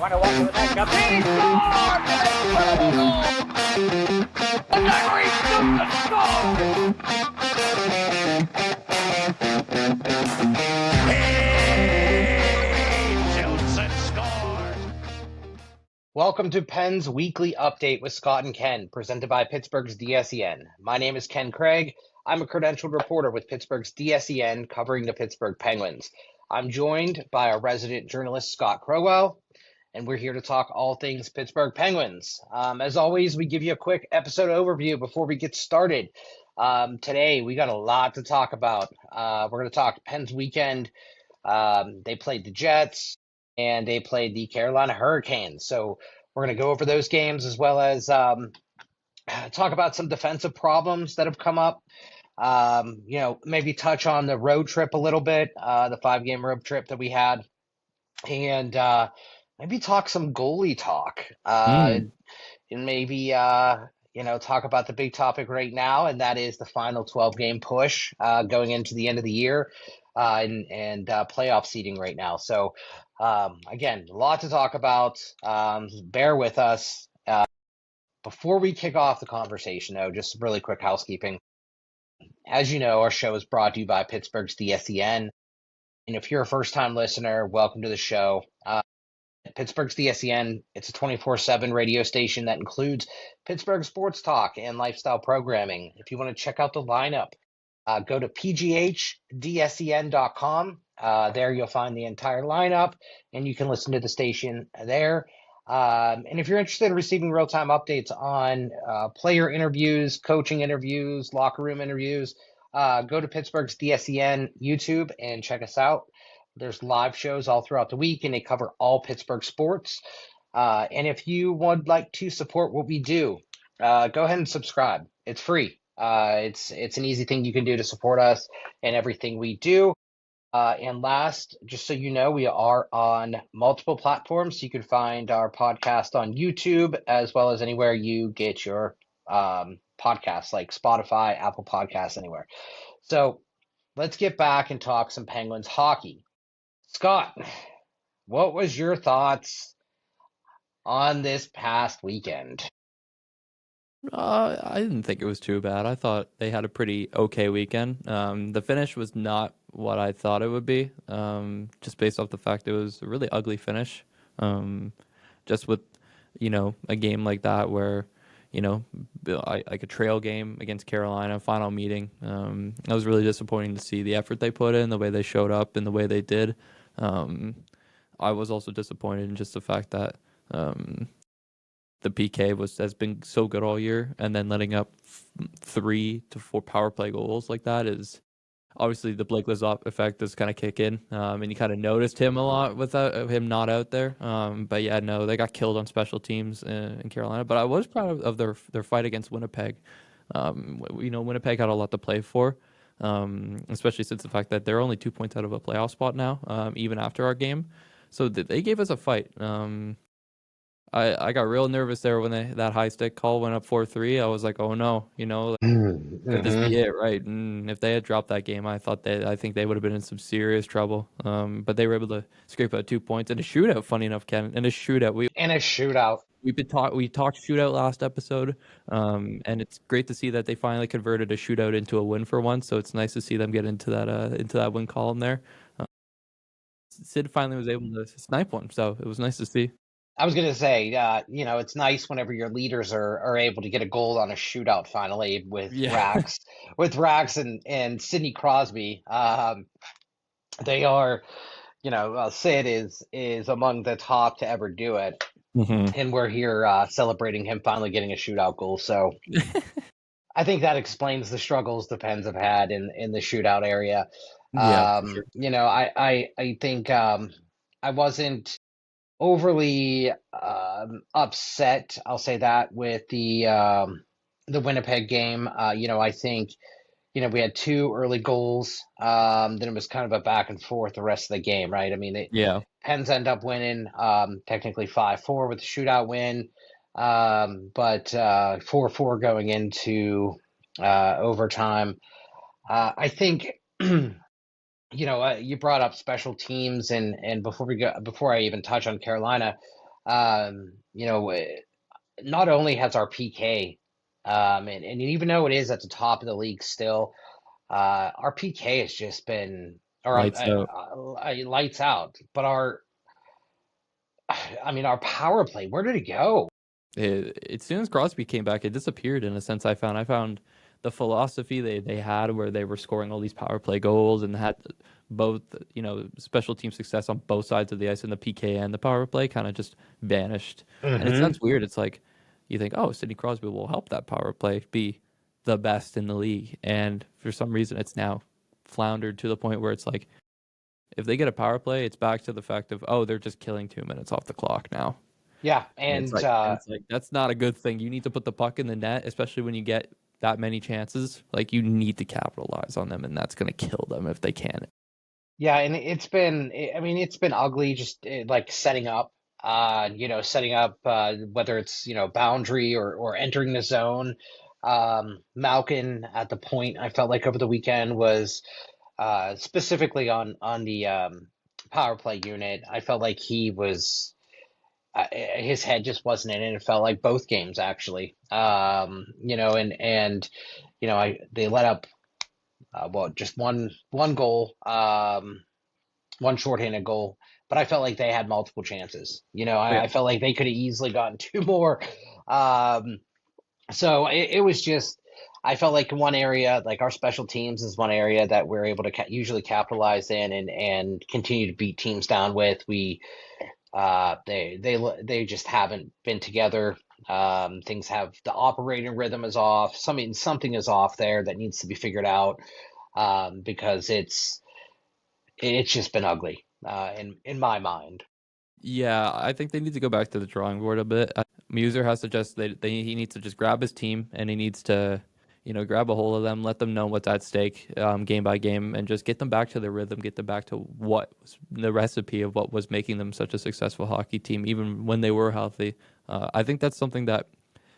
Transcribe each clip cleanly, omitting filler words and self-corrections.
Trying to walk to the net. He scored! An incredible goal! And Henry shoots and scores! Welcome to Penn's Weekly Update with Scott and Ken, presented by Pittsburgh's DSEN. My name is Ken Craig. I'm a credentialed reporter with Pittsburgh's DSEN covering the Pittsburgh Penguins. I'm joined by our resident journalist, Scott Crowell, and we're here to talk all things Pittsburgh Penguins. As always, we give you a quick episode overview before we get started. Today, we got a lot to talk about. We're going to talk Penn's weekend. They played the Jets, and they played the Carolina Hurricanes. So we're going to go over those games as well as talk about some defensive problems that have come up. Maybe touch on the road trip a little bit, the 5-game road trip that we had, and maybe talk some goalie talk, and maybe talk about the big topic right now, and that is the final 12-game push going into the end of the year and playoff seeding right now. So again, a lot to talk about. Bear with us. Before we kick off the conversation, though, just really quick housekeeping. As you know, our show is brought to you by Pittsburgh's DSEN. And if you're a first-time listener, welcome to the show. Pittsburgh's DSEN, it's a 24/7 radio station that includes Pittsburgh sports talk and lifestyle programming. If you want to check out the lineup, go to pghdsen.com. There you'll find the entire lineup, and you can listen to the station there. And if you're interested in receiving real-time updates on player interviews, coaching interviews, locker room interviews, go to Pittsburgh's DSEN YouTube and check us out. There's live shows all throughout the week, and they cover all Pittsburgh sports. And if you would like to support what we do, go ahead and subscribe. It's free. It's an easy thing you can do to support us and everything we do. And last, just so you know, we are on multiple platforms. You can find our podcast on YouTube as well as anywhere you get your podcasts, like Spotify, Apple Podcasts, anywhere. So let's get back and talk some Penguins hockey. Scott, what was your thoughts on this past weekend? I didn't think it was too bad. I thought they had a pretty okay weekend. The finish was not what I thought it would be, just based off the fact it was a really ugly finish. Just with, a game like that where, like a trail game against Carolina, final meeting. It was really disappointing to see the effort they put in, the way they showed up, and the way they did. I was also disappointed in just the fact that the PK has been so good all year, and then letting up 3 to 4 power play goals like that is obviously the Blake Lizotte effect does kind of kick in, and you kind of noticed him a lot without him not out there. But yeah, no, they got killed on special teams in Carolina. But I was proud of their fight against Winnipeg. Winnipeg had a lot to play for, especially since the fact that they're only 2 points out of a playoff spot now, even after our game. So they gave us a fight. I got real nervous there when that high stick call went up 4-3. I was like, oh no, could this be it, right? And if they had dropped that game, I think they would have been in some serious trouble. But they were able to scrape out 2 points in a shootout. Funny enough, Ken, in a shootout. We talked shootout last episode, and it's great to see that they finally converted a shootout into a win for once. So it's nice to see them get into that win column there. Sid finally was able to snipe one, so it was nice to see. I was going to say, it's nice whenever your leaders are able to get a goal on a shootout finally with Rax and Sidney Crosby. They are, Sid is among the top to ever do it. Mm-hmm. And we're here celebrating him finally getting a shootout goal. So I think that explains the struggles the Pens have had in the shootout area. Yeah, sure. I think I wasn't overly upset, I'll say that, with the Winnipeg game. I think, we had 2 early goals. Then it was kind of a back and forth the rest of the game, right? I mean, Pens end up winning technically 5-4 with the shootout win, but 4-4 going into overtime. I think you brought up special teams, and before I even touch on Carolina, You know, not only has our PK, and even though it is at the top of the league still, our PK has just been, or Lights out. lights out. But I mean, our power play, where did it go? As soon as Crosby came back, it disappeared in a sense. I found the philosophy they had where they were scoring all these power play goals and had both, special team success on both sides of the ice, and the PK and the power play kind of just vanished. And it Hmm. sounds weird. It's like you think, oh, Sidney Crosby will help that power play be the best in the league, and for some reason, it's now floundered to the point where it's like if they get a power play, it's back to the fact of, oh, they're just killing 2 minutes off the clock now. Yeah, And it's and like that's not a good thing. You need to put the puck in the net, especially when you get that many chances. Like you need to capitalize on them, and that's going to kill them if they can. yeah, and I mean, it's been ugly just like setting up, setting up, whether it's, boundary or entering the zone. Malkin at the point, I felt like over the weekend was specifically on the power play unit. I felt like he was his head just wasn't in it. It felt like both games actually. And they let up just one goal. One shorthanded goal, but I felt like they had multiple chances. Oh, yeah. I felt like they could have easily gotten two more. Um, so it was just, I felt like one area, like our special teams is one area that we're able to usually capitalize in and continue to beat teams down with. They just haven't been together. Things have the operating rhythm is off. Something is off there that needs to be figured out because it's just been ugly in my mind. Yeah, I think they need to go back to the drawing board a bit. Muser has to just he needs to just grab his team, and he needs to, grab a hold of them, let them know what's at stake, game by game, and just get them back to their rhythm, get them back to what was the recipe of what was making them such a successful hockey team, even when they were healthy. I think that's something that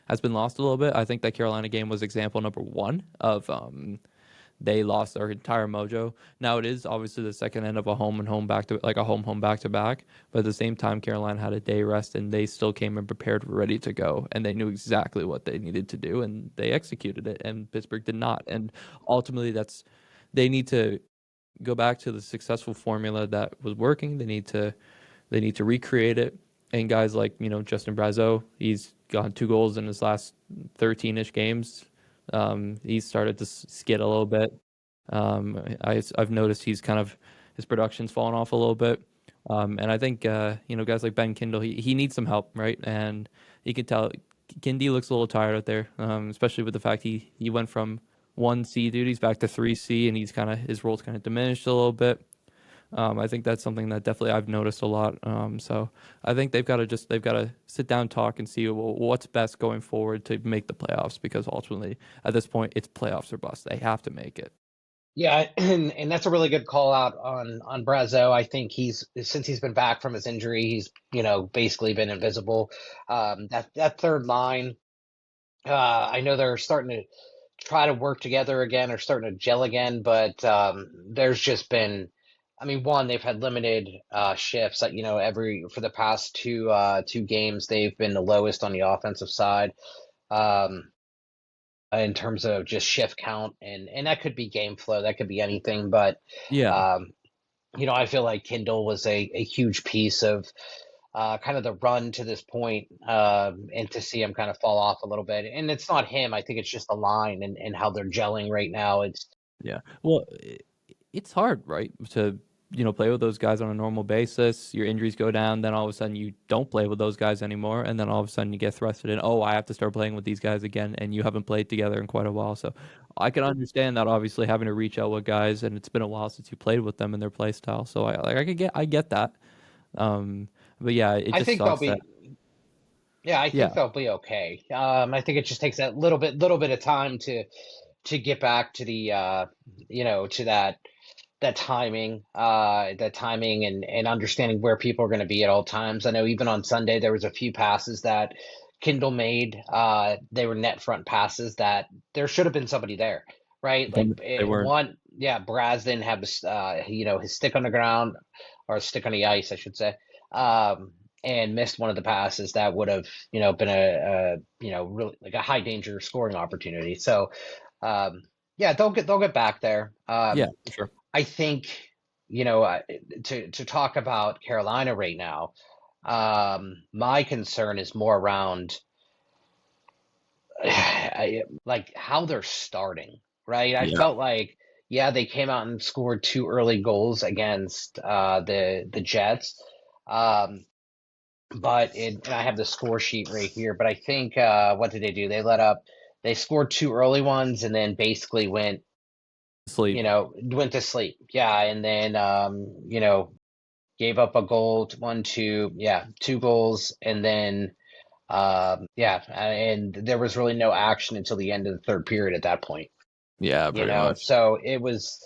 has been lost a little bit. I think that Carolina game was example number one of they lost their entire mojo. Now it is obviously the second end of a home and home back to like a home back to back, but at the same time Carolina had a day rest and they still came in prepared, ready to go, and they knew exactly what they needed to do and they executed it, and Pittsburgh did not. And ultimately they need to go back to the successful formula that was working. They need to recreate it. And guys like, Justin Brazeau, he's gotten 2 goals in his last 13-ish games. He's started to skid a little bit. I've noticed his production's fallen off a little bit. And I think, guys like Ben Kindle, he needs some help, right? And you can tell Kindy looks a little tired out there, especially with the fact he went from 1C duties back to 3C, and his role's kind of diminished a little bit. I think that's something that definitely I've noticed a lot. So I think they've got to sit down, talk, and see what's best going forward to make the playoffs. Because ultimately, at this point, it's playoffs or bust. They have to make it. Yeah, and that's a really good call out on Brazo. I think since he's been back from his injury, he's basically been invisible. That third line, I know they're starting to try to work together again or starting to gel again, but there's just been, I mean, one, they've had limited shifts. Like, every for the past two games, they've been the lowest on the offensive side. Um, in terms of just shift count, and that could be game flow, that could be anything, but Yeah, um, I feel like Kindle was a huge piece of kind of the run to this point, and to see him kind of fall off a little bit. And it's not him. I think it's just the line and how they're gelling right now. It's yeah. Well, it's hard, right, to play with those guys on a normal basis. Your injuries go down, then all of a sudden you don't play with those guys anymore, and then all of a sudden you get thrusted in. Oh, I have to start playing with these guys again, and you haven't played together in quite a while. So I can understand that, obviously having to reach out with guys, and it's been a while since you played with them and their play style. So I get that. But yeah, it I just think they'll sucks that. be yeah, I think Yeah, they'll be okay. I think it just takes that little bit of time to get back to the to that timing and understanding where people are going to be at all times. I know even on Sunday there was a few passes that Kindle made. They were net front passes that there should have been somebody there, right? Like they weren't. one, yeah, Braz didn't have his his stick on the ground or stick on the ice, I should say. Um, and missed one of the passes that would have, been a really like a high danger scoring opportunity. So, yeah, they'll get back there. Yeah, for sure. I think, to talk about Carolina right now, my concern is more around like how they're starting, right? I Yeah. felt like, yeah, they came out and scored two early goals against the Jets. Um, and I have the score sheet right here, but I think what did they do? They scored two early ones and then basically Sleep. went to sleep. Yeah, and then gave up a goal, one, two, yeah, two goals, and then yeah, and there was really no action until the end of the third period at that point. Yeah, pretty much. So it was,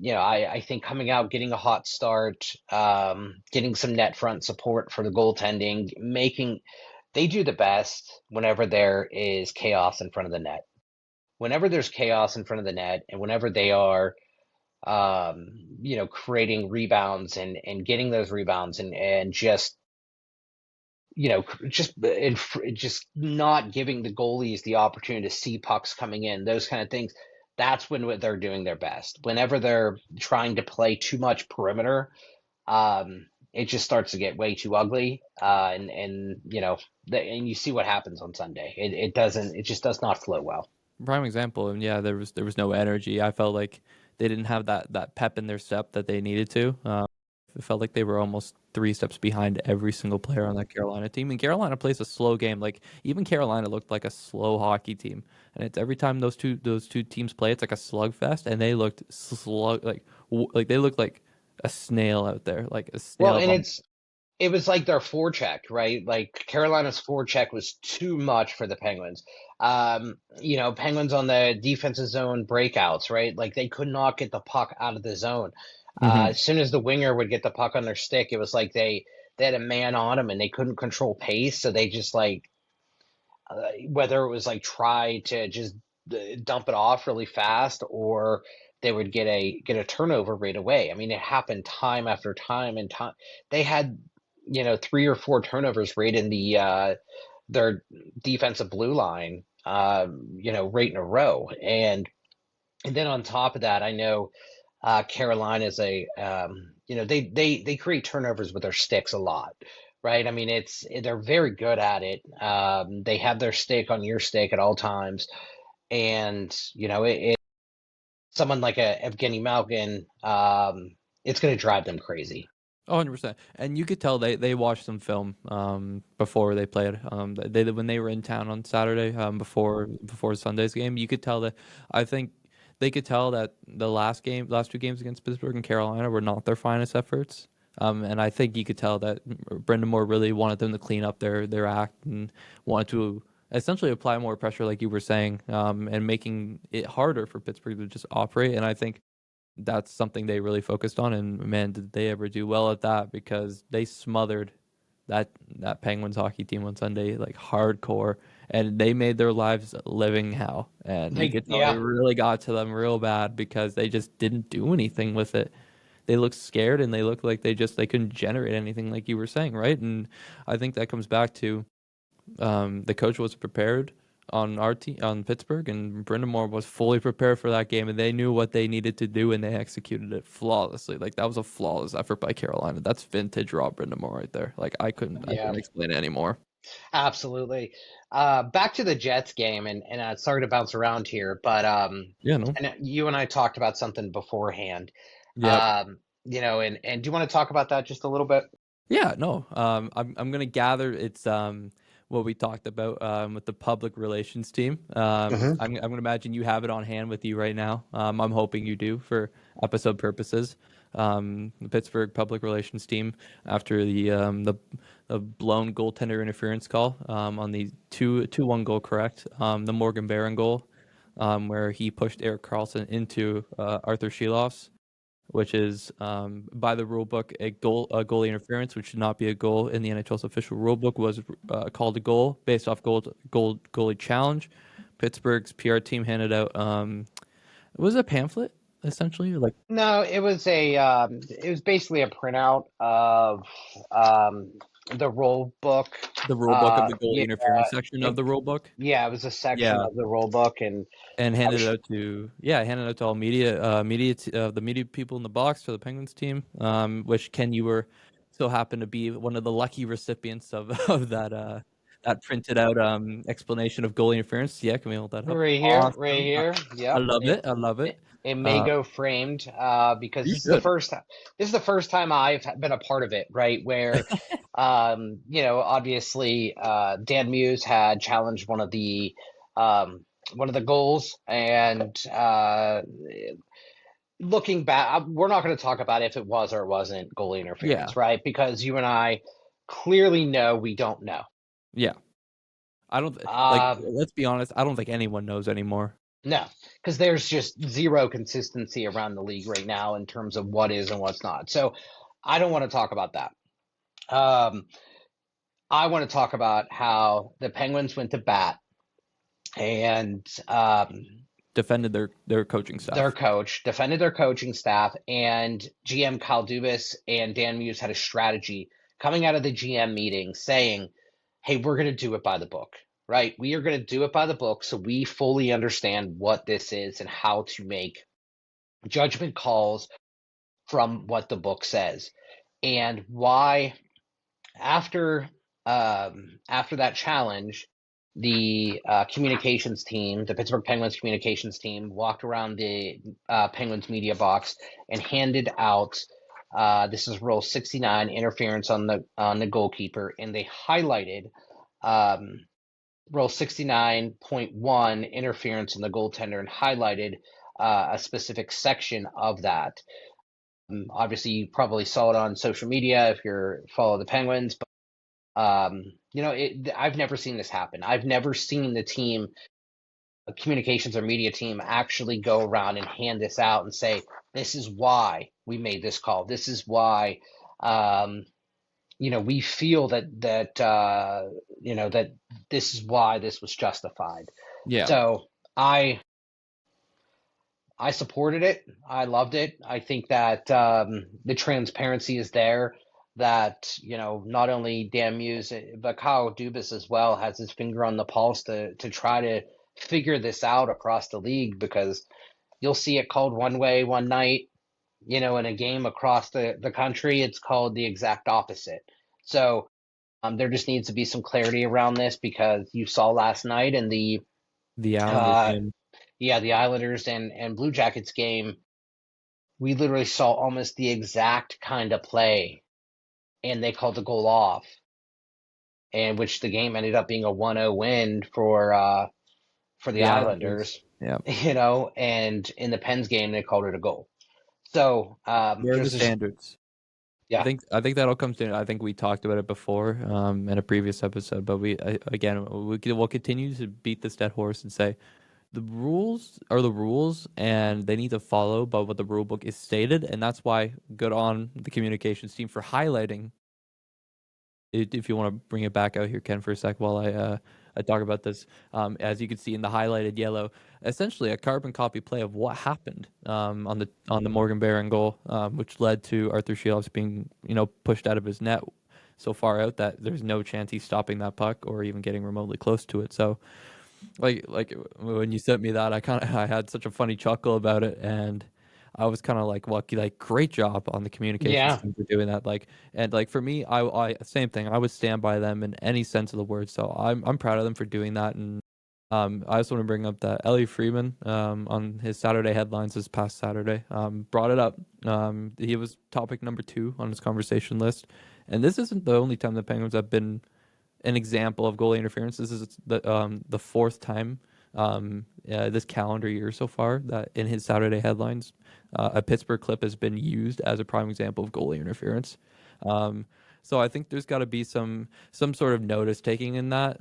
I think coming out, getting a hot start, getting some net front support for the goaltending, they do the best whenever there is chaos in front of the net. Whenever there's chaos in front of the net, and whenever they are, creating rebounds and getting those rebounds and just just not giving the goalies the opportunity to see pucks coming in, those kind of things. That's when they're doing their best. Whenever they're trying to play too much perimeter, it just starts to get way too ugly. And you see what happens on Sunday. It just does not flow well. Prime example, and yeah, there was no energy. I felt like they didn't have that pep in their step that they needed to. It felt like they were almost three steps behind every single player on that Carolina team. And Carolina plays a slow game. Like even Carolina looked like a slow hockey team. And it's every time those two teams play, it's like a slugfest. And they looked like they looked like a snail out there, like a Well, snail. and it was like their forecheck, right? Like Carolina's forecheck was too much for the Penguins. Penguins on the defensive zone breakouts, right? Like they could not get the puck out of the zone. Hmm. As soon as the winger would get the puck on their stick, it was like they had a man on them and they couldn't control pace. So they just whether it was like try to just dump it off really fast, or they would get a turnover right away. I mean, it happened time after time and time. They had three or four turnovers right in their defensive blue line, right in a row. And then on top of that, I know Carolina is they create turnovers with their sticks a lot, right? I mean, they're very good at it. They have their stick on your stick at all times, and someone like a Evgeny Malkin, it's going to drive them crazy. 100%. And you could tell they watched some film before they played. They when they were in town on Saturday before Sunday's game, you could tell that I think they could tell that the last two games against Pittsburgh and Carolina were not their finest efforts. And I think you could tell that Brendan Moore really wanted them to clean up their act and wanted to essentially apply more pressure, like you were saying, and making it harder for Pittsburgh to just operate. And I think that's something they really focused on, and man, did they ever do well at that, because they smothered that Penguins hockey team on Sunday like hardcore, and they made their lives living hell. And you could tell it Yeah. really got to them real bad because they just didn't do anything with it. They looked scared and they looked like they couldn't generate anything, like you were saying, right? And I think that comes back to the coach was prepared on our team on Pittsburgh, and Brendan Moore was fully prepared for that game, and they knew what they needed to do, and they executed it flawlessly. Like that was a flawless effort by Carolina. That's vintage raw Brendan Moore right there. Like I couldn't Yeah. explain it anymore. Absolutely. Back to the Jets game, and sorry to bounce around here, but Yeah, no, and you and I talked about something beforehand. yeah, And do you want to talk about that just a little bit? yeah, no. I'm gonna gather it's what we talked about with the public relations team. I'm gonna imagine you have it on hand with you right now. I'm hoping you do for episode purposes. The Pittsburgh public relations team, after the blown goaltender interference call on the 2-1 goal, correct? The Morgan Barron goal, where he pushed Eric Carlson into Arthur Shilovs, which is by the rule book a goalie interference, which should not be a goal in the NHL's official rule book, was called a goal based off goalie challenge. Pittsburgh's PR team handed out it was a pamphlet essentially, like No, it was basically a printout of the rule book. The rule book of the goalie Yeah, interference section of it, the rule book. yeah, it was a section Yeah, of the rule book, and and I handed was it out to all the media people in the box for the Penguins team. Which Ken, you were so happened to be one of the lucky recipients of of that printed out explanation of goalie interference. Yeah, can we hold that up? right here, right Awesome. here. I Yep. love it. I love it. It may Uh, go framed because you this is the should. first time. This is the first time I've been a part of it, right? Where, obviously, Dan Muse had challenged one of the goals, and looking back, we're not going to talk about if it was or wasn't goalie Yeah, interference, right? Because you and I clearly know we don't know. yeah. I don't like. Um, Let's be honest. I don't think anyone knows anymore. no, because there's just zero consistency around the league right now in terms of what is and what's not. So I don't want to talk about that. Um, I want to talk about how the Penguins went to bat and Defended their coaching their staff. coach defended their coaching staff, and GM Kyle Dubas and Dan Muse had a strategy coming out of the GM meeting saying, hey, we're going to do it by the book, right? We are going to do it by the book so we fully understand what this is and how to make judgment calls from what the book says. And why after after that challenge, the communications team, the Pittsburgh Penguins communications team, walked around the Penguins media box and handed out this is Rule 69, interference on the goalkeeper, and they highlighted um, Rule 69.1, interference on the goaltender, and highlighted a specific section of that. Obviously, you probably saw it on social media if you're follow the Penguins, but I've never seen this happen. I've never seen the team, a communications or media team, actually go around and hand this out and say, "This is why we made this call. This is why, we feel that this is why this was justified." Yeah, So I I supported it. I loved it. I think that the transparency is there. That not only Dan Muse but Kyle Dubas as well has his finger on the pulse to try to figure this out across the league, because you'll see it called one way one night, in a game across the country, it's called the exact opposite. So there just needs to be some clarity around this, because you saw last night in the Islanders uh, game. the Islanders and Blue Jackets game, we literally saw almost the exact kind of play, and they called the goal off, and which the game ended up being a 1-0 win for the The Islanders. Islanders, Yeah. and in the Pens game they called it a goal. So Where are the there's this, standards? yeah, I think that all comes to. I think we talked about it before in a previous episode, but we'll continue to beat this dead horse and say the rules are the rules and they need to follow by what the rule book is stated, and that's why good on the communications team for highlighting. If you want to bring it back out here, Ken, for a sec while I talk about this, as you can see in the highlighted yellow, essentially a carbon copy play of what happened on the Morgan Barron goal, which led to Arthur Silovs being pushed out of his net so far out that there's no chance he's stopping that puck or even getting remotely close to it. So like when you sent me that, I had such a funny chuckle about it, and I was kind of like, well, like great job on the communications yeah, team for doing that. Like, and like for me, I same thing. I would stand by them in any sense of the word. So I'm proud of them for doing that. And I also want to bring up that Ellie Freeman on his Saturday headlines this past Saturday brought it up. He was topic number 2 on his conversation list, and this isn't the only time the Penguins have been an example of goalie interference. This is the 4th time this calendar year so far that in his Saturday headlines, a Pittsburgh clip has been used as a prime example of goalie interference. Um, so I think there's got to be some sort of notice taking in that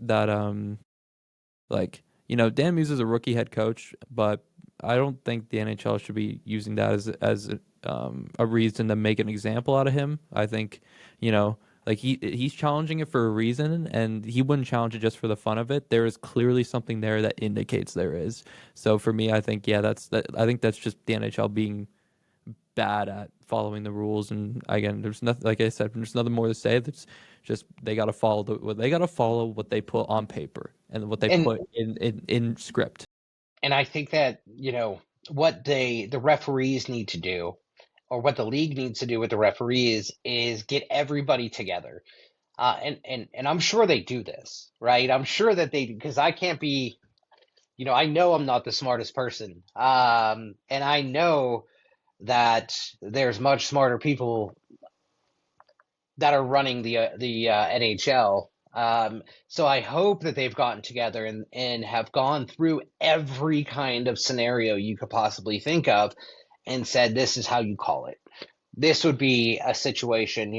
like Dan Muse is a rookie head coach, but I don't think the NHL should be using that as a reason to make an example out of him. I think like he's challenging it for a reason, and he wouldn't challenge it just for the fun of it. There is clearly something there that indicates there is. So for me, I think I think that's just the NHL being bad at following the rules. And again, there's nothing, like I said, there's nothing more to say. That's Just they got to follow what they put on paper and what they And put in script. and I think that, what the referees need to do, or what the league needs to do with the referees, is get everybody together. And I'm sure they do this, right? I'm sure that they, because I can't be, I know I'm not the smartest person. And I know that there's much smarter people that are running the NHL. So I hope that they've gotten together and have gone through every kind of scenario you could possibly think of and said, this is how you call it. This would be a situation,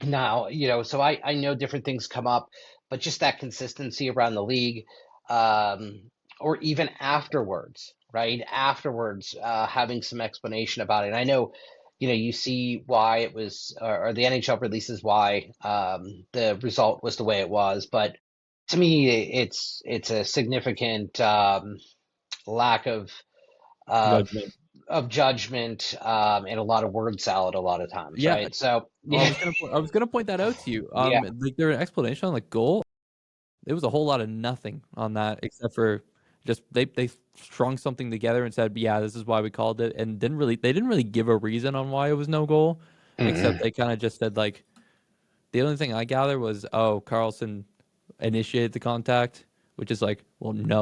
now, so I know different things come up, but just that consistency around the league, um, or even afterwards, right? Afterwards, having some explanation about it. And I know, you see why it was, or the NHL releases why the result was the way it was, but to me, it's a significant lack of Judgment. of judgment, and a lot of word salad a lot of times, Yeah. right? So Well, yeah, I was gonna point that out to you. yeah. Like their explanation on the goal, there was a whole lot of nothing on that except for just they strung something together and said, yeah, this is why we called it, and they didn't really give a reason on why it was no goal, except Mhm. they kind of just said like the only thing I gather was, oh, Carlson initiated the contact, which is like, well, no,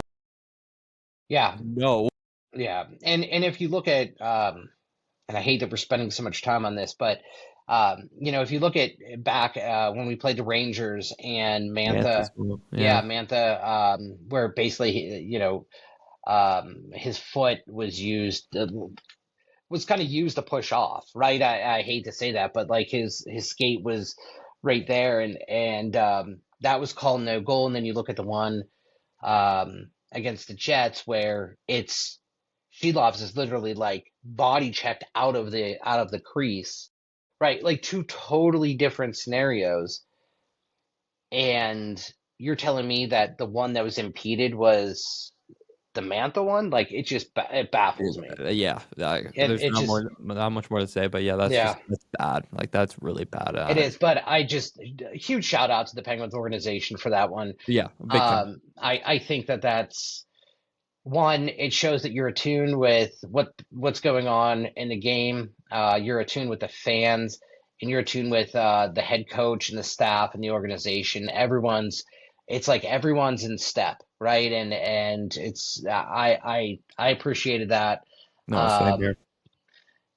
Yeah, no. yeah. And if you look at, and I hate that we're spending so much time on this, but if you look at back when we played the Rangers and Mantis, Mantha, yeah, yeah, Mantha, where basically his foot was used, was kind of used to push off, right? I hate to say that, but like his skate was right there, and that was called no goal. And then you look at the one against the Jets where it's Silovs is literally like body checked out of the crease, right? Like two totally different scenarios, and you're telling me that the one that was impeded was the Mantha one? Like it baffles me. yeah. It There's it just not much more to say, but yeah, yeah. that's bad. Like that's really bad. It is, but I just huge shout out to the Penguins organization for that one. Yeah, big time. I think that that's one. It shows that you're attuned with what's going on in the game. You're attuned with the fans, and you're attuned with the head coach and the staff and the organization. It's like everyone's in step, right? And it's I appreciated that. No, same Um, here.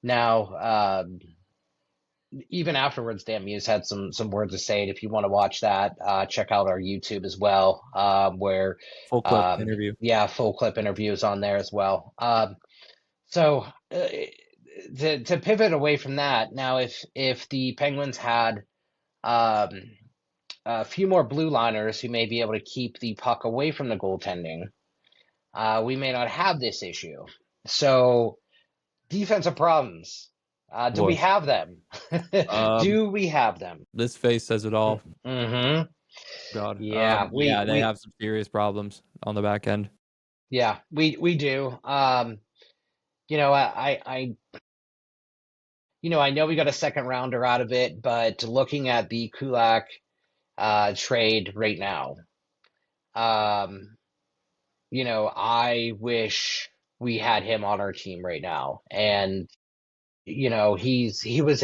now. Even afterwards, Dan Muse had some words to say. And if you want to watch that, check out our YouTube as well, where Full clip interview. yeah, full clip interviews on there as well. So to pivot away from that, now if the Penguins had um, a few more blue liners who may be able to keep the puck away from the goaltending, we may not have this issue. So defensive problems. Do we Boy, have them? um, Do we have them? this face says it all. Mm-hmm. God. Yeah, Yeah, they have some serious problems on the back end. yeah, we do. I know we got a second rounder out of it, but looking at the Kulak trade right now, um, I wish we had him on our team right now. And he was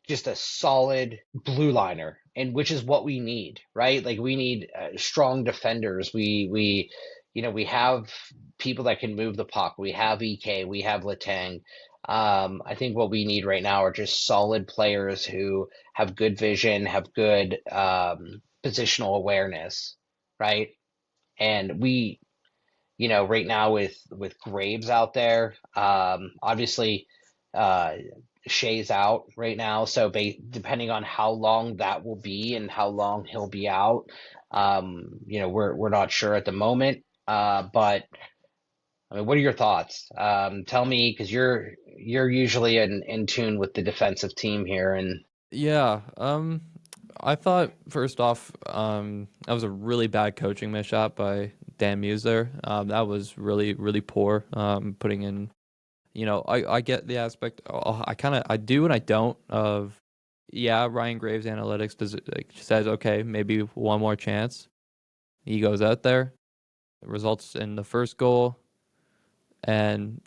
just a solid blue liner, and which is what we need, right? Like we need strong defenders. We have people that can move the puck. We have EK, we have Letang. I think what we need right now are just solid players who have good vision, have good positional awareness, right? And right now with Graves out there, obviously uh, Shea's out right now, so depending on how long that will be and how long he'll be out, we're not sure at the moment. But I mean, what are your thoughts? Tell me, because you're usually in tune with the defensive team here, and Yeah. I thought first off, that was a really bad coaching misshot by Dan Muse there. That was really, really poor. Putting in, I get the aspect. I do and I don't of yeah, Ryan Graves analytics says, okay, maybe one more chance. He goes out there, results in the first goal, and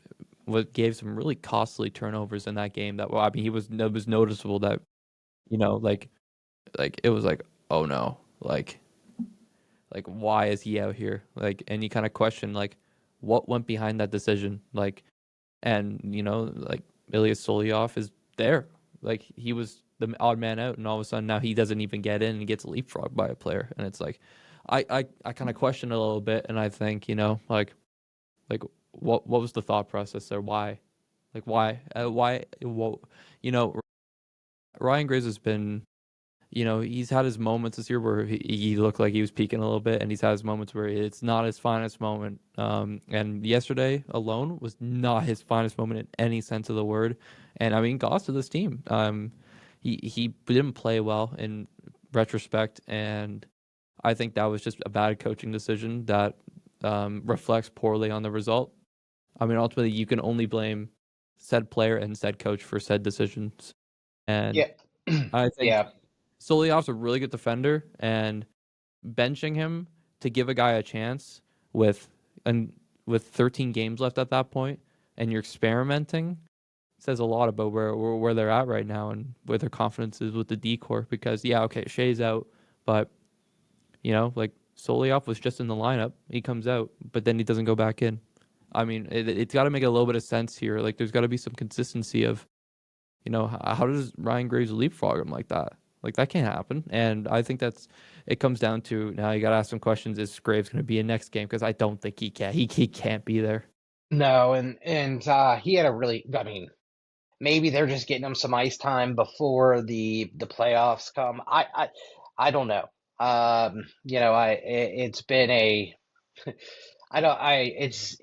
what gave some really costly turnovers in that game. That, well, I mean, it was noticeable that, like it was like, oh no, like why is he out here? Like, and you kind of question like what went behind that decision, like, and like Ilya Solyov is there, like he was the odd man out, and all of a sudden now he doesn't even get in and he gets leapfrogged by a player, and it's like, I kind of question it a little bit, and I think like what was the thought process there? Why, like why, what, you know, Ryan Graves has been, he's had his moments this year where he looked like he was peaking a little bit, and he's had his moments where it's not his finest moment. And yesterday alone was not his finest moment in any sense of the word. And I mean, cost to this team. He didn't play well in retrospect, and I think that was just a bad coaching decision that reflects poorly on the result. I mean, ultimately, you can only blame said player and said coach for said decisions. And Yeah. I think Yeah. Solyov's a really good defender, and benching him to give a guy a chance with and with 13 games left at that point, and you're experimenting, says a lot about where they're at right now and where their confidence is with the decor. Because yeah, okay, Shea's out, but like Solyov was just in the lineup, he comes out, but then he doesn't go back in. I mean, it's got to make a little bit of sense here. Like, there's got to be some consistency of, how does Ryan Graves leapfrog him like that? Like, that can't happen. And I think it comes down to, now you got to ask some questions. Is Graves going to be in next game? Because I don't think he can. He can't be there. No, and he had a really, I mean, maybe they're just getting him some ice time before the playoffs come. I don't know. It's been a I don't I it's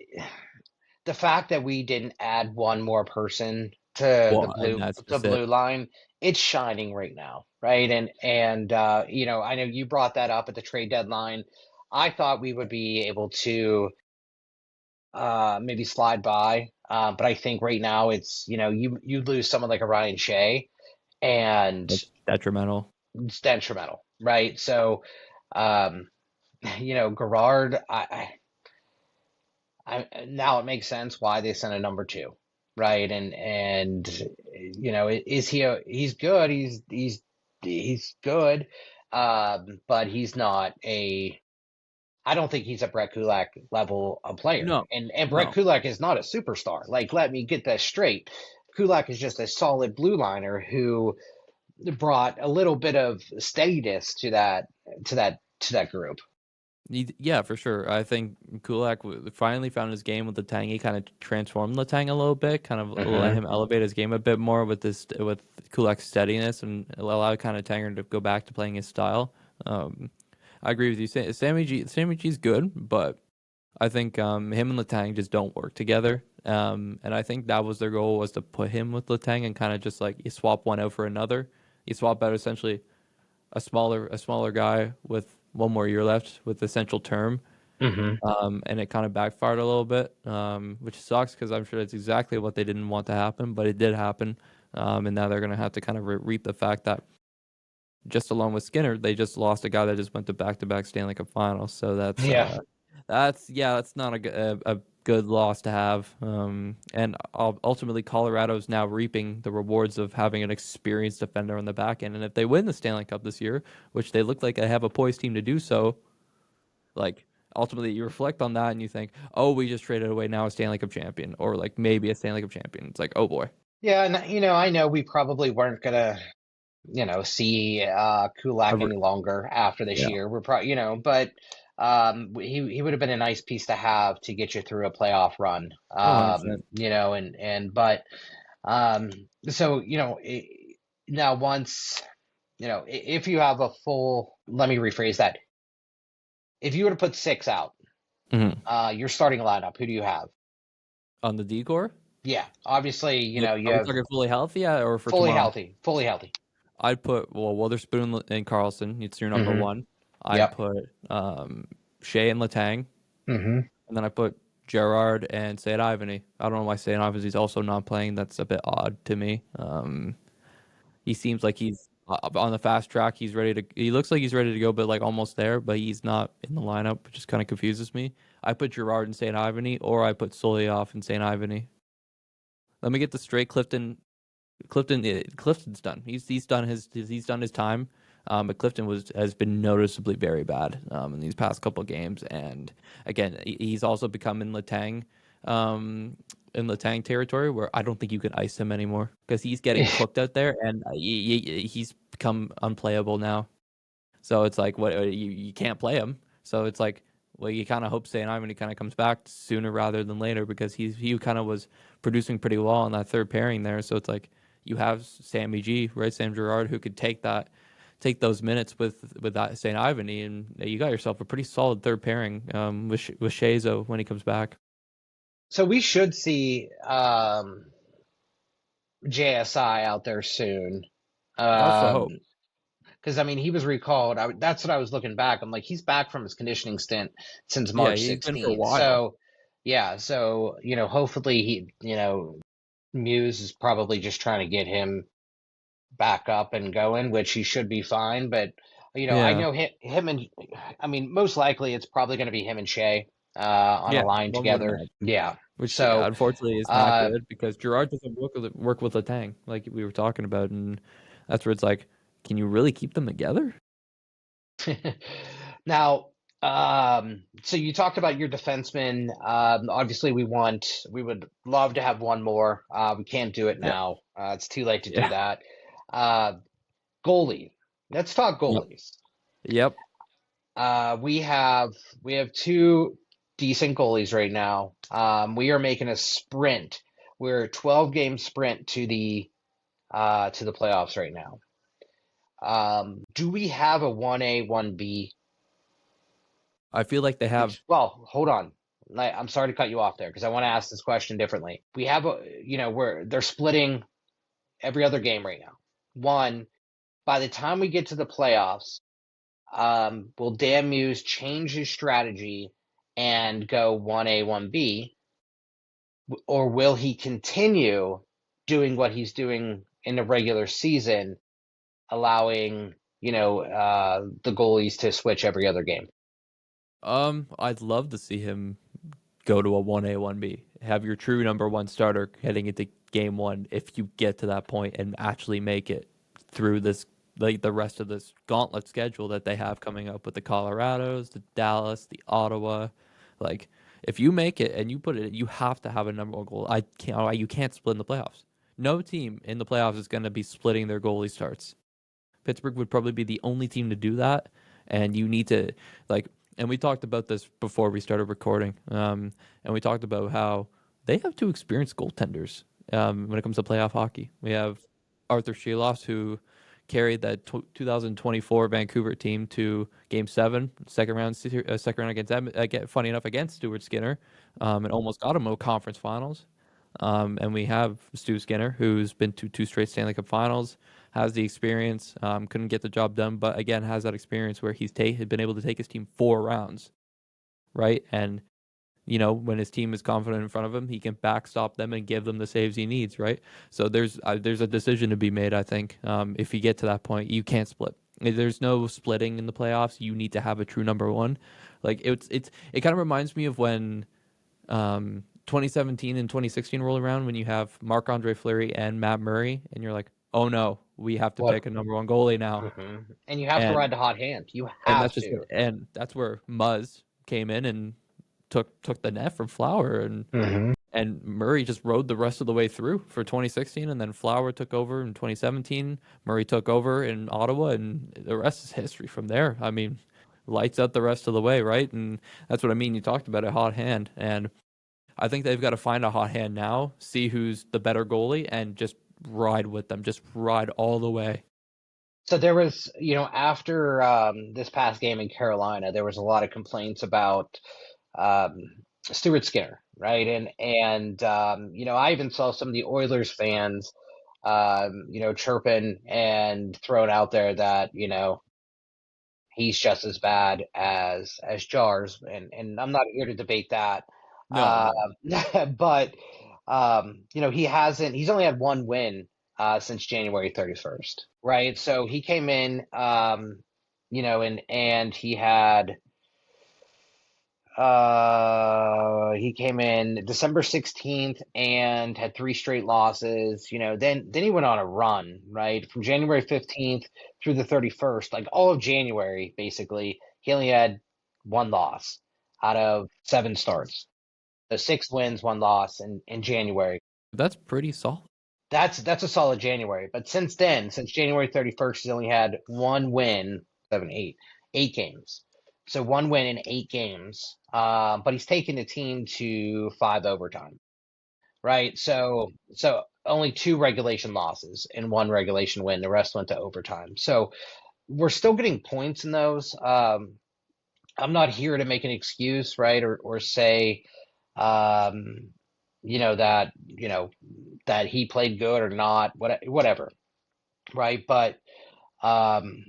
the fact that we didn't add one more person to Well, and that's the just it. blue line, it's shining right now, right? And I know you brought that up at the trade deadline. I thought we would be able to maybe slide by, but I think right now it's you lose someone like a Ryan Shea, and That's detrimental. it's detrimental, right? So, um, Gerard, now it makes sense why they sent a number two, right? And is he's good? He's good, but he's not a. I don't think he's a Brett Kulak level of player, No, and Brett no. Kulak is not a superstar. Like, let me get that straight. Kulak is just a solid blue liner who brought a little bit of steadiness to that group. Yeah, for sure. I think Kulak finally found his game with Letang. He kind of transformed Letang a little bit, kind of let Hmm. him elevate his game a bit more with Kulak's steadiness, and allow kind of Tanger to go back to playing his style. I agree with you. Sammy G's good, but I think him and Letang just don't work together. And I think that was their goal, was to put him with Letang and kind of just like you swap one out for another. You swap out essentially a smaller guy with one more year left with essential term. Hmm. And it kind of backfired a little bit, which sucks because I'm sure that's exactly what they didn't want to happen, but it did happen. And now they're going to have to kind of reap the fact that just along with Skinner, they just lost a guy that just went to back-to-back Stanley Cup Finals. So Yeah. that's not a good loss to have. And ultimately, Colorado's now reaping the rewards of having an experienced defender on the back end. And if they win the Stanley Cup this year, which they look like they have a poised team to do so, like ultimately you reflect on that and you think, oh, we just traded away now a Stanley Cup champion, or like maybe a Stanley Cup champion. It's like, oh boy. Yeah, and I know we probably weren't gonna, see Kulak Ever- any longer after this Yeah, year. We're probably, but he would have been a nice piece to have to get you through a playoff run. oh, 100%. And but um, so now once if you have a full, let me rephrase that. If you were to put six out, Hmm. your starting lineup, who do you have? On the decor. Yeah, obviously, Yeah, you are we have talking fully healthy, or for fully tomorrow? healthy, fully healthy. I'd put, well, Witherspoon and Carlson. It's your number Hmm. one. I'd Yep. put Shea and Letang, Hmm. and then I put Gerard and St. Ivany. I don't know why St. Ivany's also not playing. That's a bit odd to me. He seems like he's on the fast track. He looks like he's ready to go, but like almost there, but he's not in the lineup, which just kind of confuses me. I put Gerard in St. Ivany, or I put Solioff in St. Ivany. Let me get this straight. Clifton's done. He's done he's done his time. But Clifton has been noticeably very bad in these past couple of games, and again, he's also become um, in Letang territory where I don't think you can ice him anymore because he's getting cooked out there, and he's become unplayable now. So it's like what you can't play him. So it's like well, you kind of hope St. Ivan kind of comes back sooner rather than later because he kind of was producing pretty well on that third pairing there. So it's like you have Sammy G, right, Sam Gerard, who could take those minutes with that St. Ivan, and you got yourself a pretty solid third pairing with Shazo when he comes back. So we should see JSI out there soon. That's the hope. Because I mean, he was recalled. That's what I was looking back. I'm like, he's back from his conditioning stint since Yeah, March he's been for a 16th. while. So, yeah. So, hopefully Muse is probably just trying to get him back up and going, which he should be fine. But, I Yeah, know him and, I mean, most likely it's probably going to be him and Shea on a yeah, line one would together. imagine. Yeah. Which So, unfortunately is not uh, good because Gerard doesn't work with Letang like we were talking about, and that's where it's like, can you really keep them together? now, so you talked about your defensemen. Obviously, we would love to have one more. We can't do it Yeah, now. It's too late to do yeah, that. Uh, Goalie. Let's talk yep, goalies. yep. We have two decent goalies right now. We are making a sprint. We're a 12-game sprint to the playoffs right now. Do we have a 1A, 1B? I feel like they have. Well, hold on. I'm sorry to cut you off there because I want to ask this question differently. We have where they're splitting every other game right now. One, by the time we get to the playoffs, will Dan Muse change his strategy and go 1A, 1B, or will he continue doing what he's doing in the regular season, allowing, the goalies to switch every other game? I'd love to see him go to a 1A, 1B. Have your true number one starter heading into game one if you get to that point and actually make it through this like the rest of this gauntlet schedule that they have coming up with the Colorados, the Dallas, the Ottawa. Like if you make it and you put it, you have to have a number one goal. You can't split in the playoffs. No team in the playoffs is going to be splitting their goalie starts. Pittsburgh would probably be the only team to do that, and you need to like. And we talked about this before we started recording, and we talked about how they have two experienced goaltenders when it comes to playoff hockey. We have Arthur Silovs, who carried that 2024 Vancouver team to Game 7, second round against funny enough against Stuart Skinner, and almost got him to conference finals. And we have Stu Skinner, who's been to two straight Stanley Cup Finals, has the experience, couldn't get the job done, but again has that experience where he's had been able to take his team 4 rounds, right? And when his team is confident in front of him, he can backstop them and give them the saves he needs, right? So there's a decision to be made, I think. If you get to that point, you can't split. There's no splitting in the playoffs. You need to have a true number one. Like it kind of reminds me of when 2017 and 2016 roll around when you have Marc-Andre Fleury and Matt Murray, and you're like, oh no, we have to What? pick a number one goalie now. And you have to And ride the hot hand. You and have that's just to. and that's where Muzz came in and took the net from Flower, and Murray just rode the rest of the way through for 2016, and then Flower took over in 2017. Murray took over in Ottawa, and the rest is history from there. I mean, lights out the rest of the way, right? And that's what I mean. You talked about a hot hand, and I think they've got to find a hot hand now, see who's the better goalie, and just ride with them. Just ride all the way. So there was, after this past game in Carolina, there was a lot of complaints about um, Stuart Skinner, right? And I even saw some of the Oilers fans, chirping and throwing out there that he's just as bad as Jars, and I'm not here to debate that. No, no. But he's only had one win since January 31st, right? So he came in, and he came in December 16th and had three straight losses. Then he went on a run, right? From January 15th through the 31st, like all of January, basically, he only had one loss out of seven starts. So 6 wins, one loss in January. That's pretty solid. That's a solid January. But since then, since January 31st, he's only had one win, eight games. So one win in 8 games. But he's taken the team to 5 overtime, right? So only two regulation losses and one regulation win. The rest went to overtime. So we're still getting points in those. I'm not here to make an excuse, right, or say, um, that he played good or not, whatever, right? But um,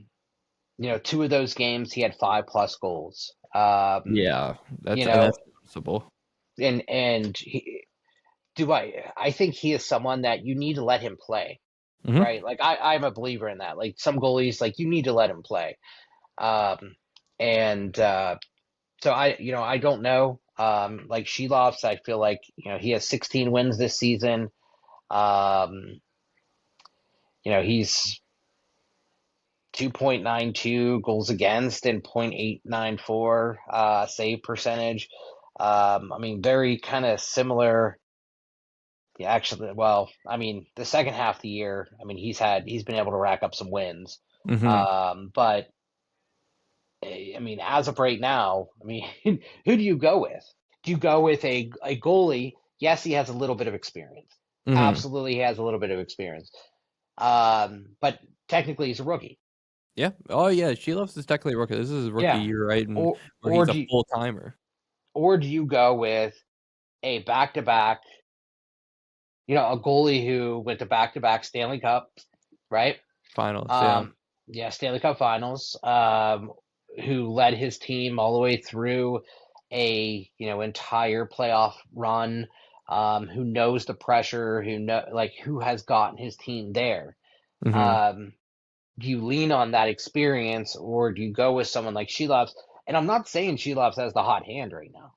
two of those games he had 5+ goals. Yeah, You know, that's noticeable. and I think he is someone that you need to let him play, Hmm. right? Like I'm a believer in that. Like some goalies, like you need to let him play. And So I don't know. Like Silovs, I feel like he has 16 wins this season. Um, he's 2.92 goals against and 0.894 save percentage. I mean, very kind of similar. Yeah, actually, well, I mean, the second half of the year, I mean, he's been able to rack up some wins. Hmm. But I mean, as of right now, I mean, who do you go with? Do you go with a goalie? Yes, he has a little bit of experience. Hmm. Absolutely, he has a little bit of experience. But technically, he's a rookie. Yeah. Oh yeah, she loves is technically a rookie. This is his rookie Yeah. year, right? And Or where or he's a do you, full timer. or do you go with a back-to-back, a goalie who went to back-to-back Stanley Cup, right? Finals, yeah. Um, yeah, Stanley Cup Finals. Who led his team all the way through a entire playoff run. Who knows the pressure? Who has gotten his team there? Hmm. Um, do you lean on that experience, or do you go with someone like Shelovs? And I'm not saying Shelovs has the hot hand right now.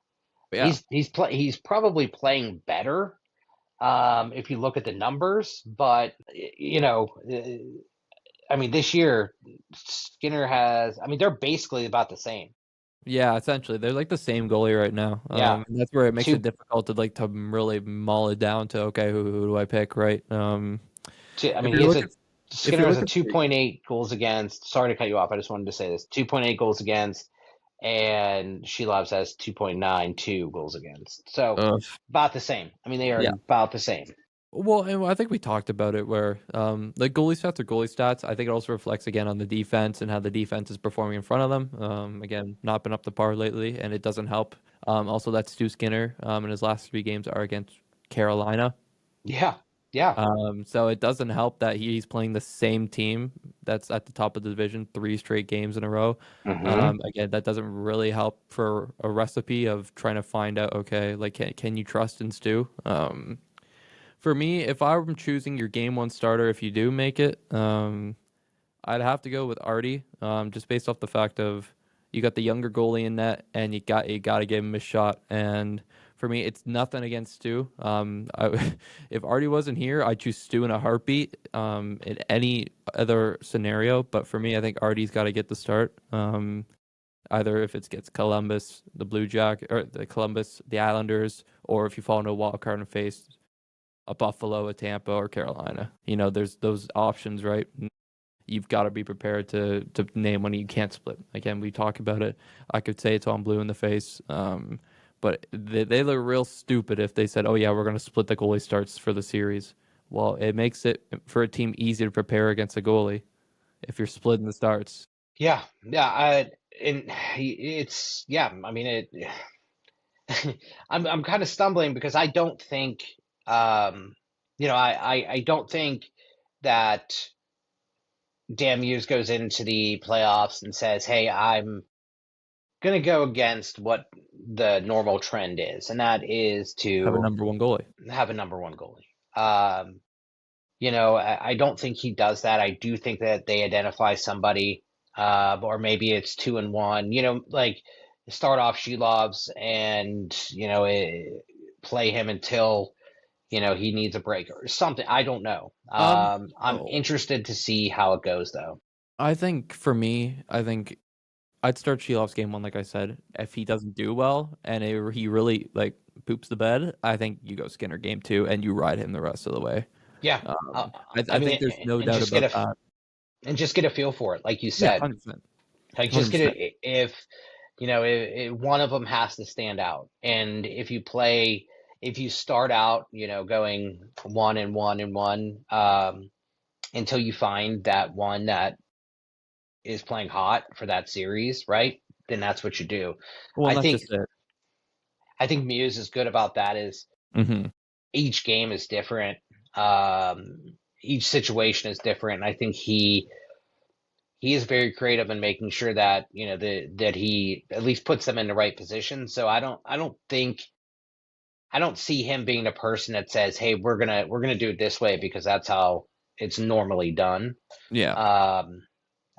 Yeah. He's probably playing better, if you look at the numbers, but I mean, this year Skinner has. I mean, they're basically about the same. Yeah, essentially, they're like the same goalie right now. Yeah, And that's where it makes it two. difficult to really mull it down to okay, who do I pick, right? I If mean, you're looking if Skinner you're has a looking for 2.8 goals against. Sorry to cut you off. I just wanted to say this: 2.8 goals against, and Shelovs has 2.92 goals against. So uh, about the same. I mean, they are yeah. about the same. Well, and I think we talked about it where like goalie stats are goalie stats. I think it also reflects again on the defense and how the defense is performing in front of them. Again, not been up to par lately, and it doesn't help. Also, that Stu Skinner in his last 3 games are against Carolina. Yeah, yeah. So it doesn't help that he's playing the same team that's at the top of the division 3 straight games in a row. Hmm. Again, that doesn't really help for a recipe of trying to find out, okay, like can you trust in Stu? For me, if I'm choosing your game one starter, if you do make it, I'd have to go with Artie, just based off the fact of you got the younger goalie in net, and you got to give him a shot. And for me, it's nothing against Stu. If Artie wasn't here, I'd choose Stu in a heartbeat. In any other scenario, but for me, I think Artie's got to get the start. Either if it gets Columbus, the Blue Jack, or the Columbus, the Islanders, or if you fall into a wild card and face a Buffalo, a Tampa, or Carolina. There's those options, right? You've got to be prepared to name when you can't split. Again, we talk about it. I could say it's on blue in the face, but they look real stupid if they said, "Oh yeah, we're going to split the goalie starts for the series." Well, it makes it for a team easy to prepare against a goalie if you're splitting the starts. Yeah, yeah. And it's yeah. I mean, I'm kind of stumbling because I don't think, I don't think that Dan Hughes goes into the playoffs and says, "Hey, I'm going to go against what the normal trend is, and that is Have a to number one goalie. have a number one goalie." Um, I don't think he does that. I do think that they identify somebody, or maybe it's 2-1. Like start off Silovs and play him until he needs a break or something. I don't know. I'm Oh, interested to see how it goes though. I think for me, I think I'd start Shelov's game one, like I said. If he doesn't do well and he really like poops the bed, I think you go Skinner game two and you ride him the rest of the way. Yeah. Uh, Um, I I mean, think there's no and doubt just get about a that. and just get a feel for it, like you Yeah, said. 100%, Like just get 100%. it if one of them has to stand out, and if you start out going 1-1 until you find that one that is playing hot for that series, right? Then that's what you do. Well, I and that's think just it. I think Muse is good about that. Is Hmm. each game is different. Each situation is different. And I think he is very creative in making sure that that he at least puts them in the right position. So I don't see him being the person that says, "Hey, we're gonna do it this way because that's how it's normally done." Yeah. Um,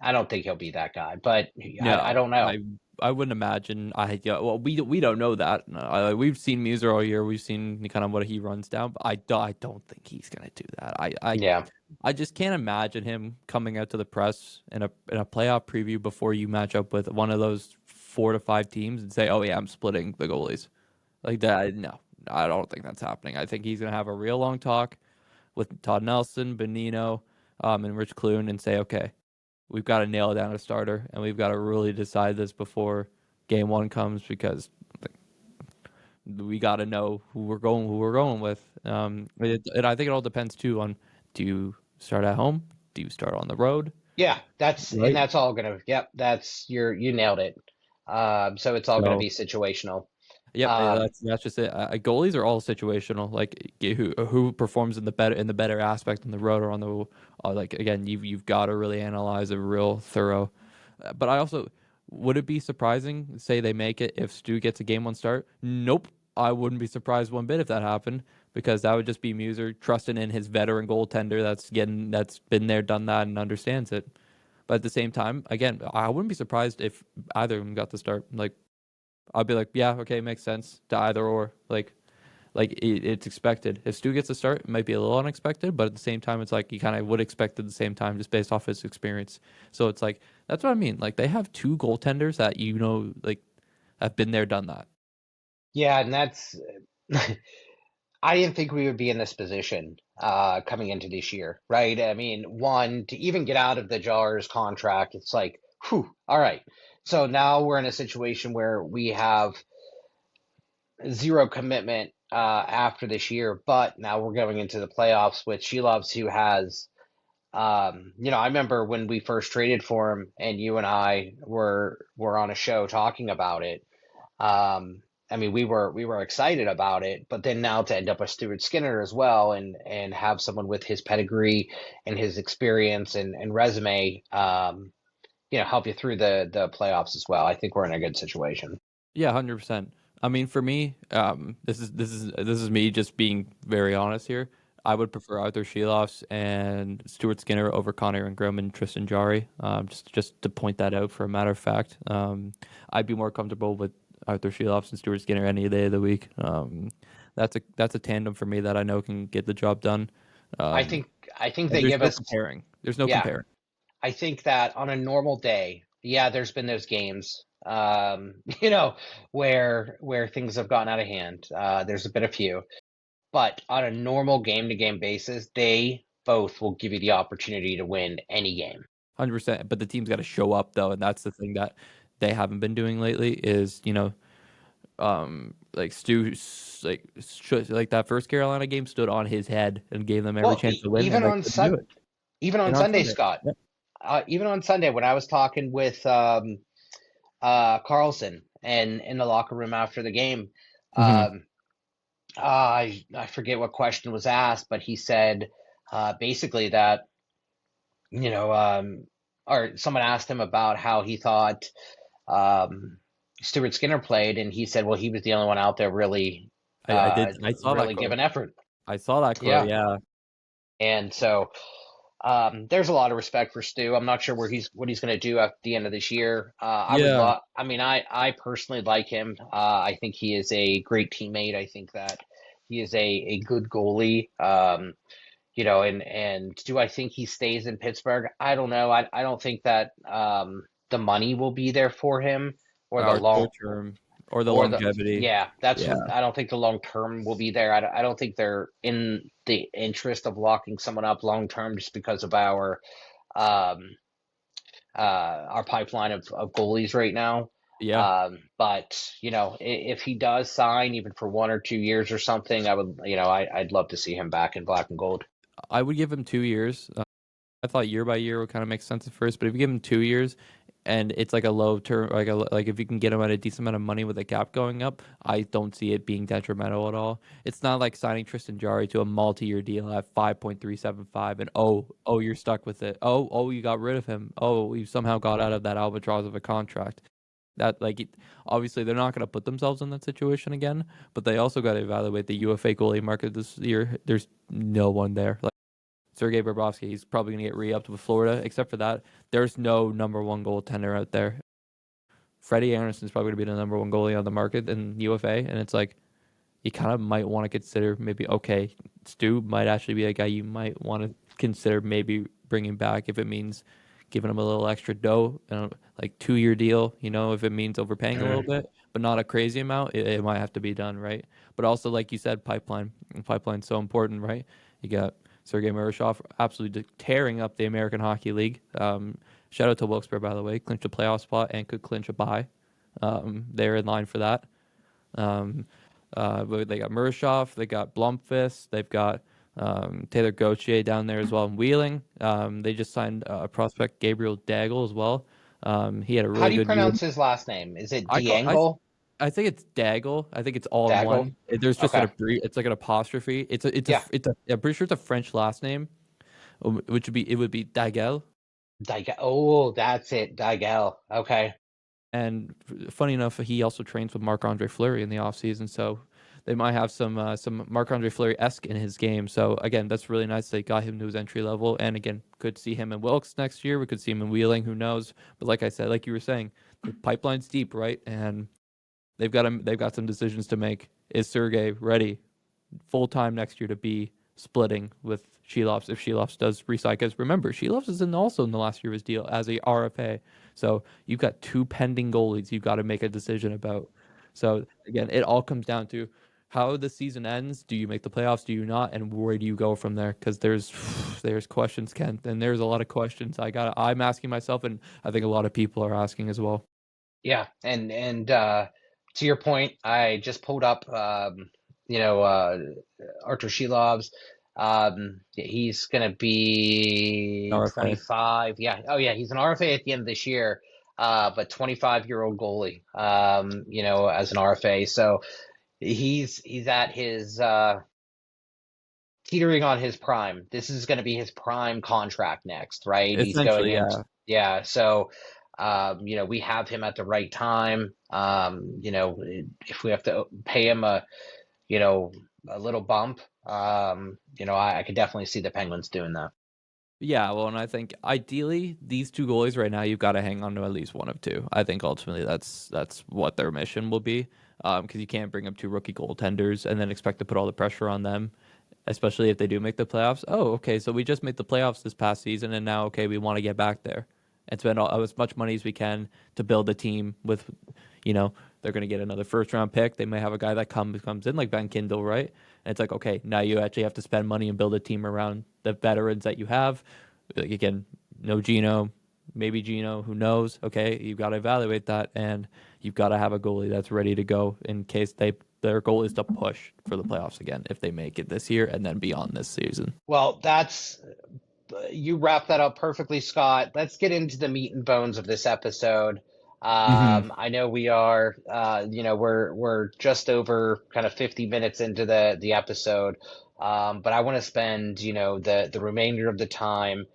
I don't think he'll be that guy, but I No, don't know. I wouldn't imagine. Yeah, well, we don't know that. No, we've seen Muser all year. We've seen kind of what he runs down, but I don't think he's gonna do that. Yeah, I just can't imagine him coming out to the press in a playoff preview before you match up with one of those 4 to 5 teams and say, "Oh yeah, I'm splitting the goalies." Like that. No, I don't think that's happening. I think he's gonna have a real long talk with Todd Nelson, Benino, and Rich Clune, and say, "Okay, we've got to nail down a starter, and we've got to really decide this before game one comes because we got to know who we're going with. I think it all depends too on, do you start at home? Do you start on the road? yeah. Right. That's all gonna. Yep, you nailed it. So it's all gonna So be situational. yep, Um, that's just it. Goalies are all situational. Like who performs in the better aspect on the road or on the like again, you've got to really analyze a real thorough. But I also, would it be surprising, say they make it, if Stu gets a game one start? Nope, I wouldn't be surprised one bit if that happened, because that would just be Muser trusting in his veteran goaltender that's been there, done that, and understands it. But at the same time, again, I wouldn't be surprised if either of them got the start. Like I'd be like, yeah, okay, makes sense to either or. It's expected. If Stu gets a start, it might be a little unexpected, but at the same time, it's like you kind of would expect at the same time just based off his experience. So it's like that's what I mean. Like they have two goaltenders that like have been there, done that. yeah, and that's. I didn't think we would be in this position coming into this year, right? I mean, one, to even get out of the Jars contract, it's like, whew, all right. So now we're in a situation where we have zero commitment after this year, but now we're going into the playoffs with Shilovs, who has, I remember when we first traded for him, and you and I were on a show talking about it. I mean, we were excited about it, but then now to end up with Stuart Skinner as well, and have someone with his pedigree and his experience and resume, help you through the playoffs as well. I think we're in a good situation. Yeah, 100%. I mean, for me, this is me just being very honest here. I would prefer Arthur Sheloffs and Stuart Skinner over Connor Ingram and Tristan Jari. Just to point that out for a matter of fact. I'd be more comfortable with Arthur Sheloffs and Stuart Skinner any day of the week. That's a tandem for me that I know can get the job done. I Um, think I think and they there's give no us, comparing. There's no yeah. comparing. I think that on a normal day, yeah, there's been those games, where things have gotten out of hand. There's been a few, but on a normal game-to-game basis, they both will give you the opportunity to win any game. 100%. But the team's got to show up though, and that's the thing that they haven't been doing lately. Like Stu, like that first Carolina game stood on his head and gave them every Well, chance to win, and they couldn't do it. even on And on Sunday, Sunday, Scott, yeah. even on Sunday when I was talking with Carlson and in the locker room after the game, Hmm. um, I forget what question was asked, but he said basically that you know or someone asked him about how he thought um, Stuart Skinner played, and he said, well, he was the only one out there really I did. I saw that really quote. giving effort. I saw that quote. Yeah. Yeah. And so there's a lot of respect for Stu. I'm not sure what he's going to do at the end of this year. I would Yeah, love. I mean, I personally like him. I think he is a great teammate. I think that he is a good goalie. And do I think he stays in Pittsburgh? I don't know. I don't think that the money will be there for him or the our long short term or the or the longevity. yeah, that's Yeah, what I don't think the long term will be there. I don't think they're in the interest of locking someone up long term just because of um our pipeline of goalies right now. yeah. But if he does sign even for 1 or 2 years or something, I would, I'd love to see him back in black and gold. I would give him 2 years. I thought year by year would kind of make sense at first, but if you give him 2 years and it's like a low term, like if you can get him at a decent amount of money with a cap going up, I don't see it being detrimental at all. It's not like signing Tristan Jari to a multi-year deal at 5.375 and you're stuck with it. You got rid of him. Oh, you somehow got out of that albatross of a contract. That obviously they're not going to put themselves in that situation again, but they also got to evaluate the UFA goalie market this year. There's no one there. Sergei Bobrovsky, he's probably going to get re-upped with Florida. Except for that, there's no number one goaltender out there. Freddie Anderson's probably going to be the number one goalie on the market in UFA, and it's like you kind of might want to consider maybe, okay, Stu might actually be a guy you might want to consider maybe bringing back if it means giving him a little extra dough, like 2 year deal. If it means overpaying a little Mm. bit, but not a crazy amount, it might have to be done, right? But also, like you said, pipeline's so important, right? You got Sergei Murashov absolutely tearing up the American Hockey League. Shout out to Wilkes-Barre, by the way, clinched a playoff spot and could clinch a bye. They're in line for that. Um, but they got Murashov, they got Blomqvist, they've got Taylor Gauthier down there as well in Wheeling. They just signed a prospect, Gabriel Daigle, as well. He had a How really do you good year. pronounce his last name? Is it I call Diangle? I think it's Daigle. I think it's all in Daggle? one. There's just Okay. it's like an apostrophe. Yeah. I'm pretty sure it's a French last name, it would be Daigle. Oh, that's it. Digel. Okay. And funny enough, he also trains with Marc-Andre Fleury in the offseason, so they might have some Marc-Andre Fleury-esque in his game. So again, that's really nice. They got him to his entry level, and again, could see him in Wilkes next year. We could see him in Wheeling. Who knows? But like I said, like you were saying, the pipeline's deep, right? And they've got some decisions to make. Is Sergey ready full time next year to be splitting with Silovs if Silovs does resign? Because remember, Silovs is also in the last year of his deal as a RFA. So you've got two pending goalies you've got to make a decision about. So again, it all comes down to how the season ends. Do you make the playoffs? Do you not? And where do you go from there? Because there's questions, Kent, and there's a lot of questions I'm asking myself, and I think a lot of people are asking as well. Yeah. And to your point, I just pulled up you know, uh Artur Shilovs. He's gonna be RFA. 25. Yeah. Oh yeah, he's an RFA at the end of this year. But 25-year-old goalie, as an RFA. So he's at his teetering on his prime. This is going to be his prime contract next, right? He's going Essentially, into, yeah. yeah. So, we have him at the right time. If we have to pay him you know, a little bump, I could definitely see the Penguins doing that. Yeah, well, and I think ideally these two goalies right now you've got to hang on to at least one of two. I think ultimately that's what their mission will be, because you can't bring up two rookie goaltenders and then expect to put all the pressure on them, especially if they do make the playoffs. Oh, okay, so we just made the playoffs this past season, and now okay, we want to get back there and spend as much money as we can to build a team with, they're going to get another first round pick. They may have a guy that comes in like Ben Kindle, right? And it's like, okay, now you actually have to spend money and build a team around the veterans that you have. Like, again, no Gino, maybe Gino, who knows? Okay, you've got to evaluate that, and you've got to have a goalie that's ready to go in case their goal is to push for the playoffs again if they make it this year and then beyond this season. Well, you wrap that up perfectly, Scott. Let's get into the meat and bones of this episode. Mm-hmm. I know we are, we're just over kind of 50 minutes into the episode, but I want to spend, the remainder of the time.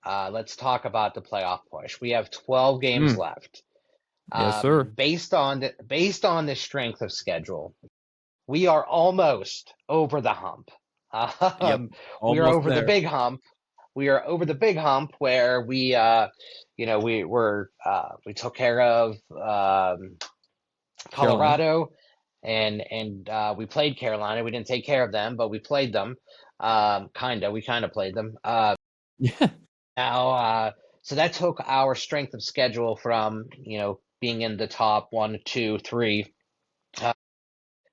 Let's talk about the playoff push. We have 12 games Mm. left. Yes, sir. Based on the strength of schedule, we are almost over the hump. Yep, We are almost over the there. big hump. We are over the big hump where we took care of Carolina. Colorado, and we played Carolina. We didn't take care of them, but we played them. We kind of played them. Yeah. Now, so that took our strength of schedule from being in the top one, two, three, uh,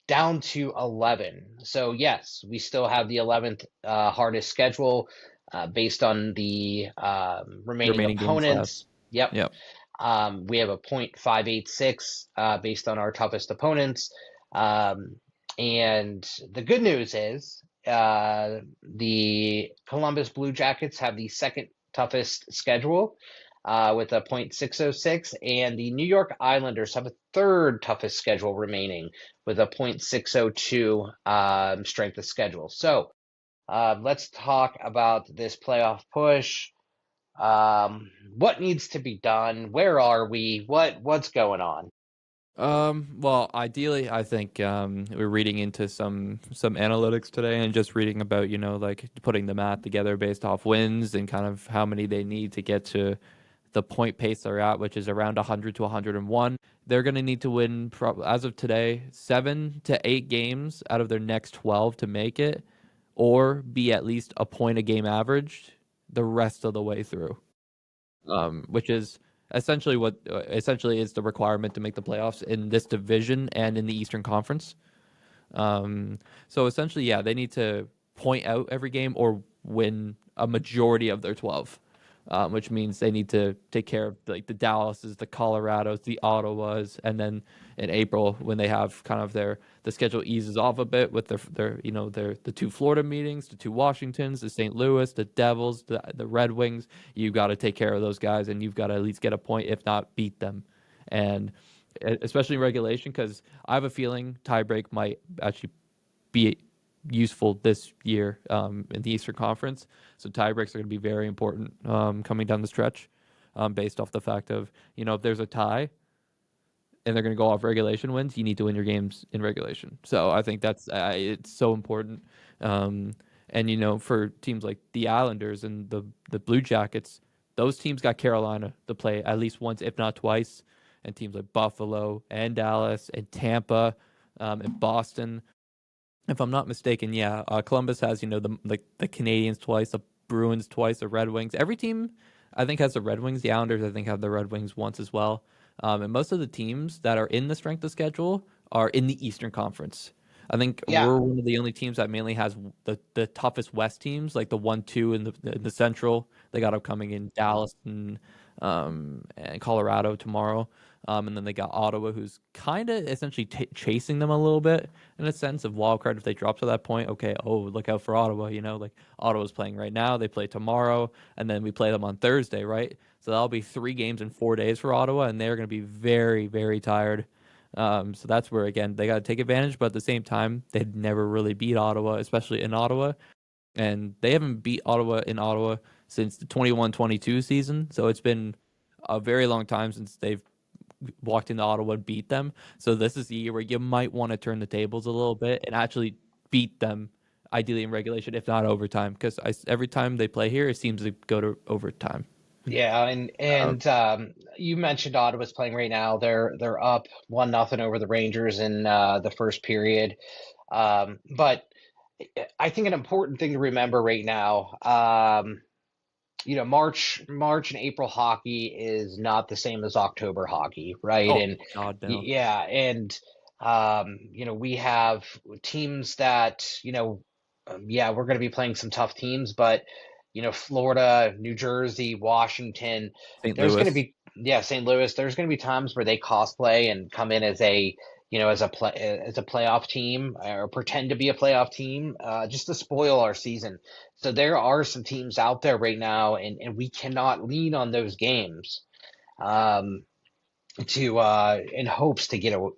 down to 11. So yes, we still have the 11th hardest schedule based on the remaining Remaining game stats. opponents. Yep. Yep. We have a .586 based on our toughest opponents. And the good news is the Columbus Blue Jackets have the second toughest schedule with a .606, and the New York Islanders have a third toughest schedule remaining with a .602 strength of schedule. So let's talk about this playoff push. What needs to be done? Where are we? What's going on? Well, ideally, I think we're reading into some analytics today and just reading about, like putting the math together based off wins and kind of how many they need to get to the point pace they're at, which is around 100 to 101. They're going to need to win, as of today, 7 to 8 games out of their next 12 to make it, or be at least a point a game average the rest of the way through, which is essentially is the requirement to make the playoffs in this division and in the Eastern Conference. So essentially, yeah, they need to point out every game or win a majority of their 12, which means they need to take care of like the Dallases, the Colorados, the Ottawas, and then in April when they have kind of the schedule eases off a bit with their the two Florida meetings, the two Washingtons, the St. Louis, the Devils, the Red Wings. You got to take care of those guys, and you've got to at least get a point, if not beat them, and especially in regulation, because I have a feeling tiebreak might actually be useful this year in the Eastern Conference. So tiebreaks are going to be very important coming down the stretch, based off the fact of if there's a tie and they're going to go off regulation wins, you need to win your games in regulation. So I think that's it's so important. And for teams like the Islanders and the Blue Jackets, those teams got Carolina to play at least once, if not twice, and teams like Buffalo and Dallas and Tampa and Boston. If I'm not mistaken, yeah, Columbus has the Canadians twice, the Bruins twice, the Red Wings. Every team I think has the Red Wings. The Islanders I think have the Red Wings once as well. And most of the teams that are in the strength of schedule are in the Eastern Conference. I think Yeah, we're one of the only teams that mainly has the toughest West teams, like the 1-2 in the Central. They got upcoming in Dallas and Colorado tomorrow. And then they got Ottawa, who's kind of essentially chasing them a little bit in a sense of wild card if they drop to that point. Okay, oh, look out for Ottawa. Like Ottawa's playing right now. They play tomorrow, and then we play them on Thursday, right? So that'll be 3 games in 4 days for Ottawa, and they're going to be very, very tired. So that's where, again, they got to take advantage, but at the same time, they'd never really beat Ottawa, especially in Ottawa. And they haven't beat Ottawa in Ottawa since the 21-22 season. So it's been a very long time since they've walked into Ottawa and beat them. So this is the year where you might want to turn the tables a little bit and actually beat them, ideally in regulation, if not overtime. Because every time they play here, it seems to go to overtime. yeah, and Um, and you mentioned Ottawa's playing right now. They're up 1-0 over the Rangers in the first period. But I think an important thing to remember right now, March and April hockey is not the same as October hockey, right? oh And God, no. yeah, and we have teams that, yeah, we're going to be playing some tough teams, but Florida, New Jersey, Washington, St. there's going to Louis. be, yeah, St. Louis, there's going to be times where they cosplay and come in as as a playoff team or pretend to be a playoff team, just to spoil our season. So there are some teams out there right now, and we cannot lean on those games um, to in hopes to get or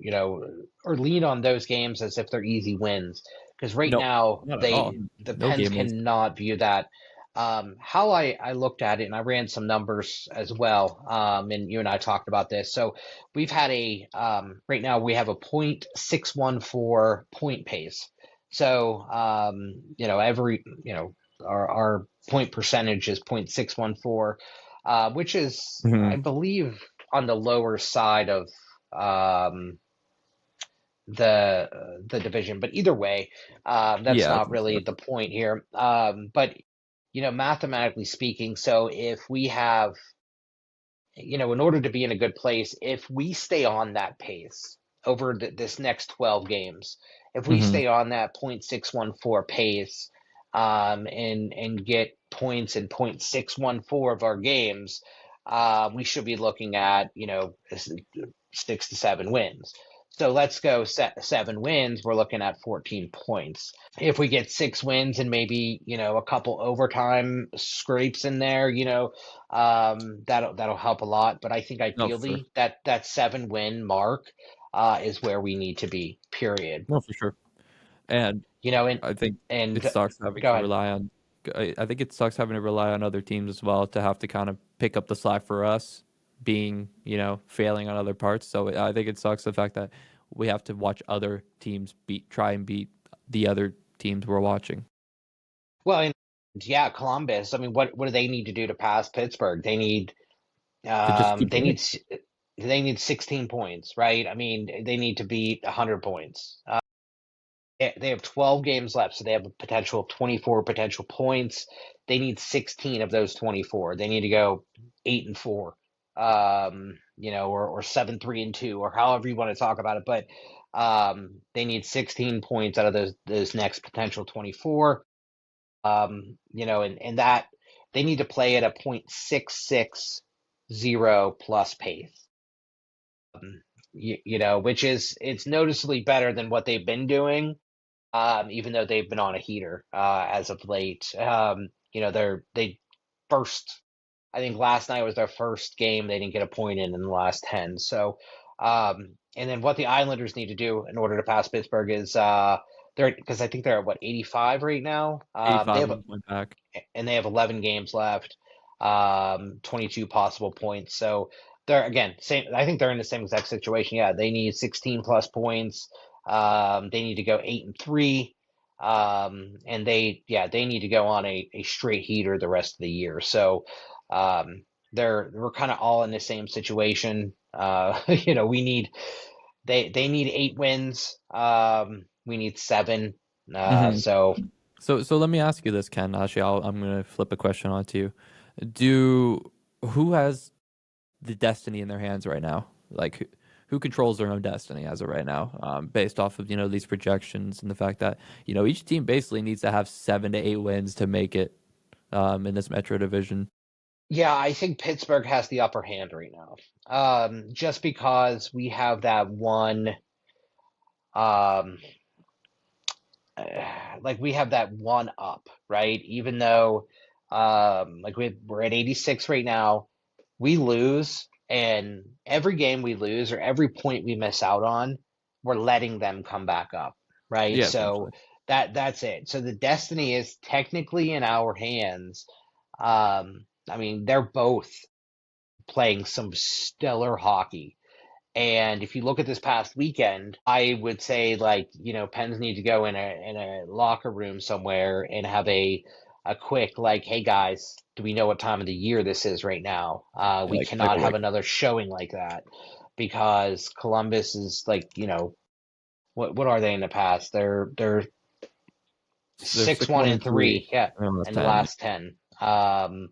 lean on those games as if they're easy wins. Because right No, now not at all. the No Pens game is. cannot view that. How I looked at it, and I ran some numbers as well, and you and I talked about this. So we've had right now we have a .614 point pace. So, our point percentage is 0.614, which is, I Hmm. believe, on the lower side of um, the division. But either way, that's Yeah, I not think so. really the point here. But mathematically speaking, so if we have, in order to be in a good place, if we stay on that pace over this next 12 games, if we Hmm. stay on that 0.614 pace, and get points in 0.614 of our games, we should be looking at, 6 to 7 wins. So let's go 7 wins. We're looking at 14 points. If we get 6 wins and maybe, a couple overtime scrapes in there, that'll help a lot. But I think No, for sure. ideally that 7 win mark is where we need to be, period. No, for sure. And You know, and I think it and sucks having go to ahead. rely on. I think it sucks having to rely on other teams as well to have to kind of pick up the slack for us being, failing on other parts. So I think it sucks the fact that we have to watch other teams try and beat the other teams we're watching Well, and yeah, Columbus. I mean, what do they need to do to pass Pittsburgh? They need to just um keep they winning. need s- they need 16 points, right? I mean, they need to beat 100 points. They have 12 games left, so they have a potential of 24 potential points. They need 16 of those 24. They need to go 8-4, or 7-3-2, or however you want to talk about it. But they need 16 points out of those next potential 24. And that they need to play at a 0.660 plus pace. Which is it's noticeably better than what they've been doing, even though they've been on a heater as of late. They first, I think last night was their first game. They didn't get a point in the last 10. So, and then what the Islanders need to do in order to pass Pittsburgh is they're because I think they're at what 85 right now. They 85 have 1 point back. and they have 11 games left, 22 possible points. So they're again same. I think they're in the same exact situation. Yeah, they need 16 plus points. They need to go 8-3, and they need to go on a straight heater the rest of the year. So we're kind of all in the same situation. We need they need 8 wins. We need 7. Hmm. So So let me ask you this, Ken. Actually, I'm gonna flip a question on to you. Do Who has the destiny in their hands right now? Like who controls their own destiny as of right now, based off of these projections and the fact that each team basically needs to have 7 to 8 wins to make it in this Metro division. yeah, I think Pittsburgh has the upper hand right now. Just because we have that one, um, we have that one up, right? Even though, we're at 86 right now, we lose, and every game we lose or every point we miss out on, we're letting them come back up, right? Yeah, So essentially. that's it. So the destiny is technically in our hands. I mean, they're both playing some stellar hockey. And if you look at this past weekend, I would say Pens need to go in a locker room somewhere and have a quick hey guys, do we know what time of the year this is right now? Yeah, We like take cannot a have break. another showing like that because Columbus is what are they in the past? They're They're six six one one and and three. three, yeah, Almost in the 10. last 10. And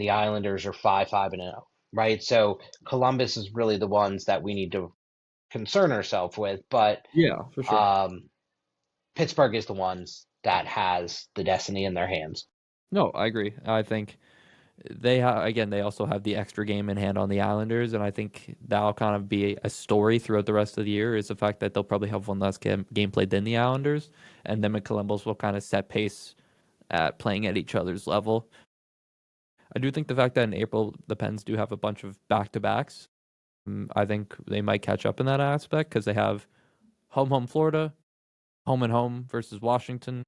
the Islanders are 5-5-0, right? So Columbus is really the ones that we need to concern ourselves with, but Yeah, for sure. um, Pittsburgh is the ones that has the destiny in their hands. No, I agree. I think again, they also have the extra game in hand on the Islanders, and I think that'll kind of be a story throughout the rest of the year. Is the fact that they'll probably have one less game played than the Islanders, and them and Columbus will kind of set pace at playing at each other's level. I do think the fact that in April the Pens do have a bunch of back to backs. I think they might catch up in that aspect because they have home Florida, home and home versus Washington.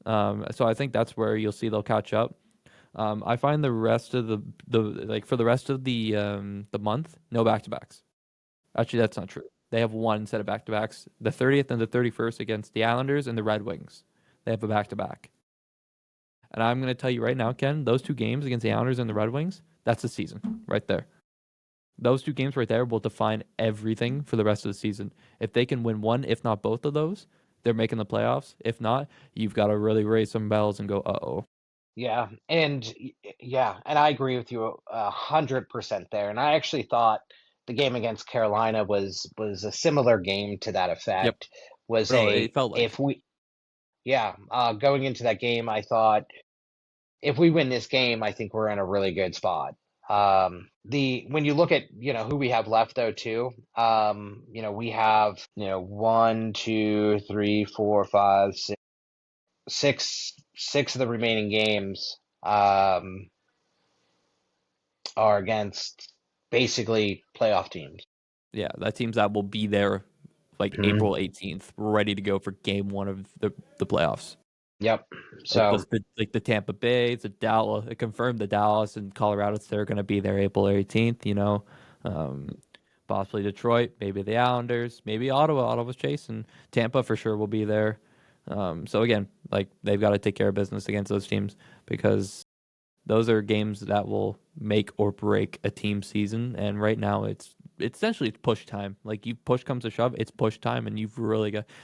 So I think that's where you'll see they'll catch up. I find the rest of the like for the rest of the month, no back to backs. Actually, that's not true. They have one set of back-to-backs, the 30th and the 31st against the Islanders and the Red Wings. They have a back-to-back. And I'm going to tell you right now, Ken, those 2 games against the Islanders and the Red Wings, that's the season right there. Those 2 games right there will define everything for the rest of the season. If they can win one, if not both of those, they're making the playoffs. If not, you've got to really raise some bells and go, uh-oh. Yeah, and I agree with you 100% there. And I actually thought the game against Carolina was a similar game to that Yep. effect. Was Bro, it felt like. if we going into that game, I thought if we win this game, I think we're in a really good spot. When you look at who we have left though too, we have 1, 2, 3, 4, 5, 6 of the remaining games are against basically playoff teams. Yeah, that teams that will be there like April 18th, ready to go for game 1 of the playoffs. Yep. So like the Tampa Bay, the Dallas, it confirmed the Dallas and Colorado, they're going to be there April 18th. Possibly Detroit, maybe the Islanders, maybe Ottawa. Ottawa's chasing. Tampa for sure will be there. So again, like they've got to take care of business against those teams because those are games that will make or break a team season. And right now it's essentially push time. Like you push comes to shove, it's push time, and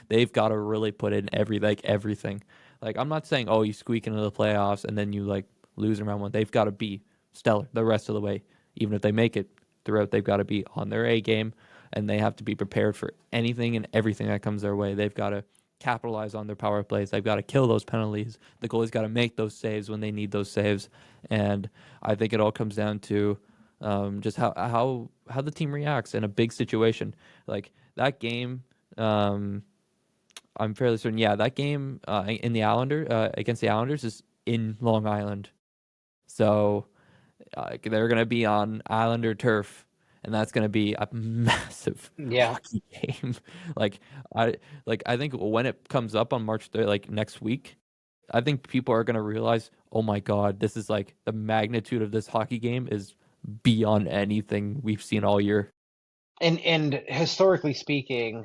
they've got to really put in everything. Like I'm not saying you squeak into the playoffs and then you like lose in round 1. They've got to be stellar the rest of the way. Even if they make it throughout, they've got to be on their A game, and they have to be prepared for anything and everything that comes their way. They've got to capitalize on their power plays. They've got to kill those penalties. The goalie's got to make those saves when they need those saves. And I think it all comes down to just how the team reacts in a big situation. Like that game, I'm fairly certain. Yeah, that game in the against the Islanders is in Long Island, so they're gonna be on Islander turf, and that's gonna be a massive hockey game. I think when it comes up on March 3rd, like next week, I think people are gonna realize, oh my God, this is like the magnitude of this hockey game is beyond anything we've seen all year. And historically speaking,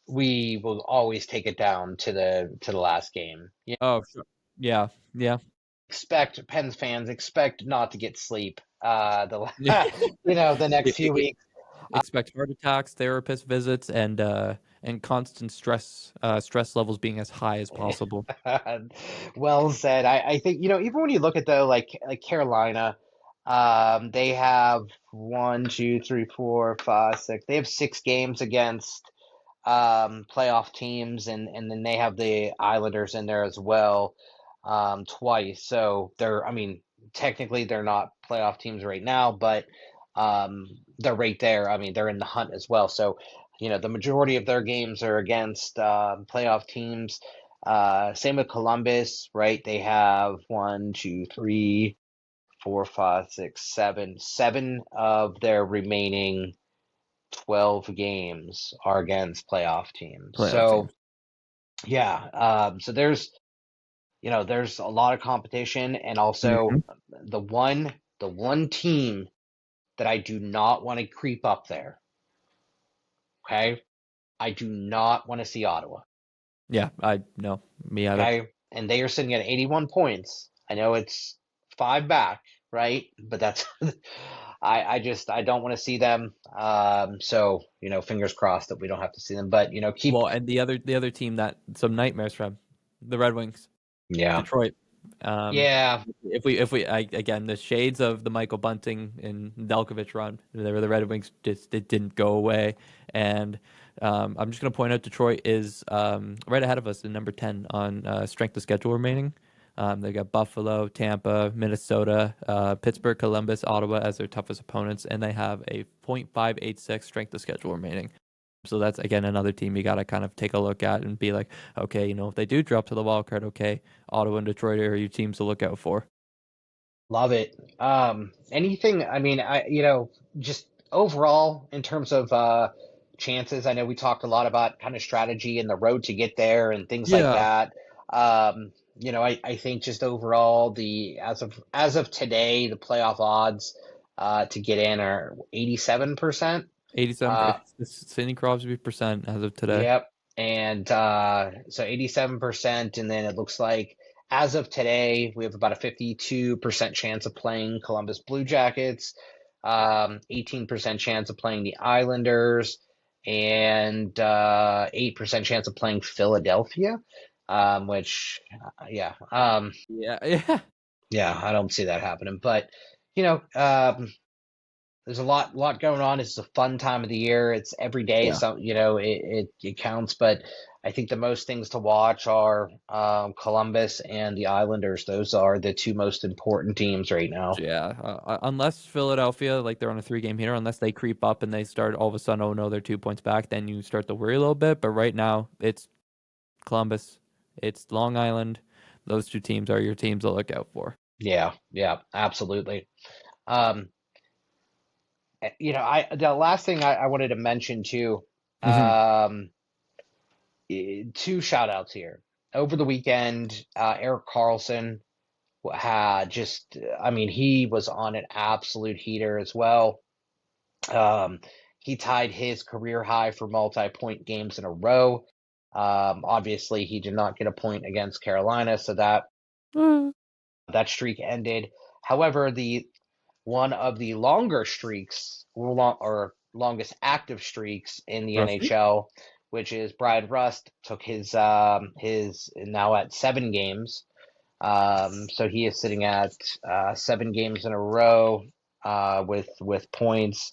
we will always take it down to the last game. Oh, sure. Yeah. Pens fans expect not to get sleep. The next few weeks. Expect heart attacks, therapist visits, and constant stress levels being as high as possible. Well said. I think even when you look at like Carolina, they have 1, 2, 3, 4, 5, 6. They have 6 games against playoff teams, and then they have the Islanders in there as well twice. So technically they're not playoff teams right now, but they're right there. They're in the hunt as well. So the majority of their games are against playoff teams. Same with Columbus, right? They have 1, 2, 3, 4, 5, 6, 7 of their remaining 12 games are against playoff teams. So there's there's a lot of competition, and also the one team that I do not want to creep up there. Okay? I do not want to see Ottawa. Yeah, I know. Me either. Okay? And they are sitting at 81 points. I know it's 5 back, right? But that's I don't want to see them. So fingers crossed that we don't have to see them. But keep and the other team that some nightmares from, the Red Wings. Yeah. Detroit. Yeah. If we again, the shades of the Michael Bunting and Delkovich run, the Red Wings it didn't go away, and I'm just going to point out Detroit is right ahead of us in number 10 on strength of schedule remaining. They got Buffalo, Tampa, Minnesota, Pittsburgh, Columbus, Ottawa as their toughest opponents, and they have a .586 strength of schedule remaining. So that's, again, another team you got to kind of take a look at and be like, okay, if they do drop to the wild card, okay, Ottawa and Detroit are your teams to look out for. Love it. Anything, just overall in terms of chances, I know we talked a lot about kind of strategy and the road to get there and things like that. I think just overall as of today, the playoff odds to get in are 87%. 87. It's Sidney Crosby percent as of today. Yep. And so 87%. And then it looks like as of today, we have about a 52% chance of playing Columbus Blue Jackets, 18% chance of playing the Islanders, and 8% chance of playing Philadelphia, which, yeah. Yeah. Yeah, I don't see that happening. But, there's a lot going on. It's a fun time of the year. It's every day. Yeah. So it counts. But I think the most things to watch are Columbus and the Islanders. Those are the two most important teams right now. Yeah, unless Philadelphia, like they're on a 3-game heater, unless they creep up and they start all of a sudden, oh no, they're 2 points back, then you start to worry a little bit. But right now, it's Columbus, it's Long Island. Those two teams are your teams to look out for. Yeah, absolutely. The last thing I wanted to mention too, Mhm. two shout outs here. Over the weekend, Eric Carlson had he was on an absolute heater as well. He tied his career high for multi-point games in a row. Obviously, he did not get a point against Carolina, so that streak ended. However, the one of the longer streaks, or longest active streaks in the Rusty? NHL, which is Brad Rust, took his now at 7 games. So he is sitting at 7 games in a row with points.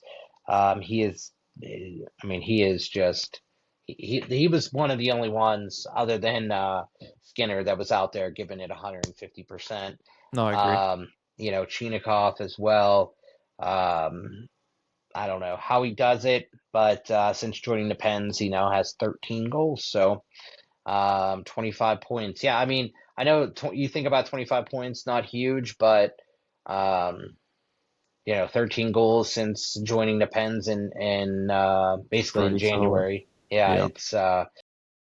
He is, he is just he was one of the only ones other than Skinner that was out there giving it 150%. No, I agree. Chinikov as well. I don't know how he does it, but since joining the Pens, he now has 13 goals. So 25 points. Yeah, I know you think about 25 points, not huge, but 13 goals since joining the Pens in basically in Pretty solid. January. Yeah, Yeah.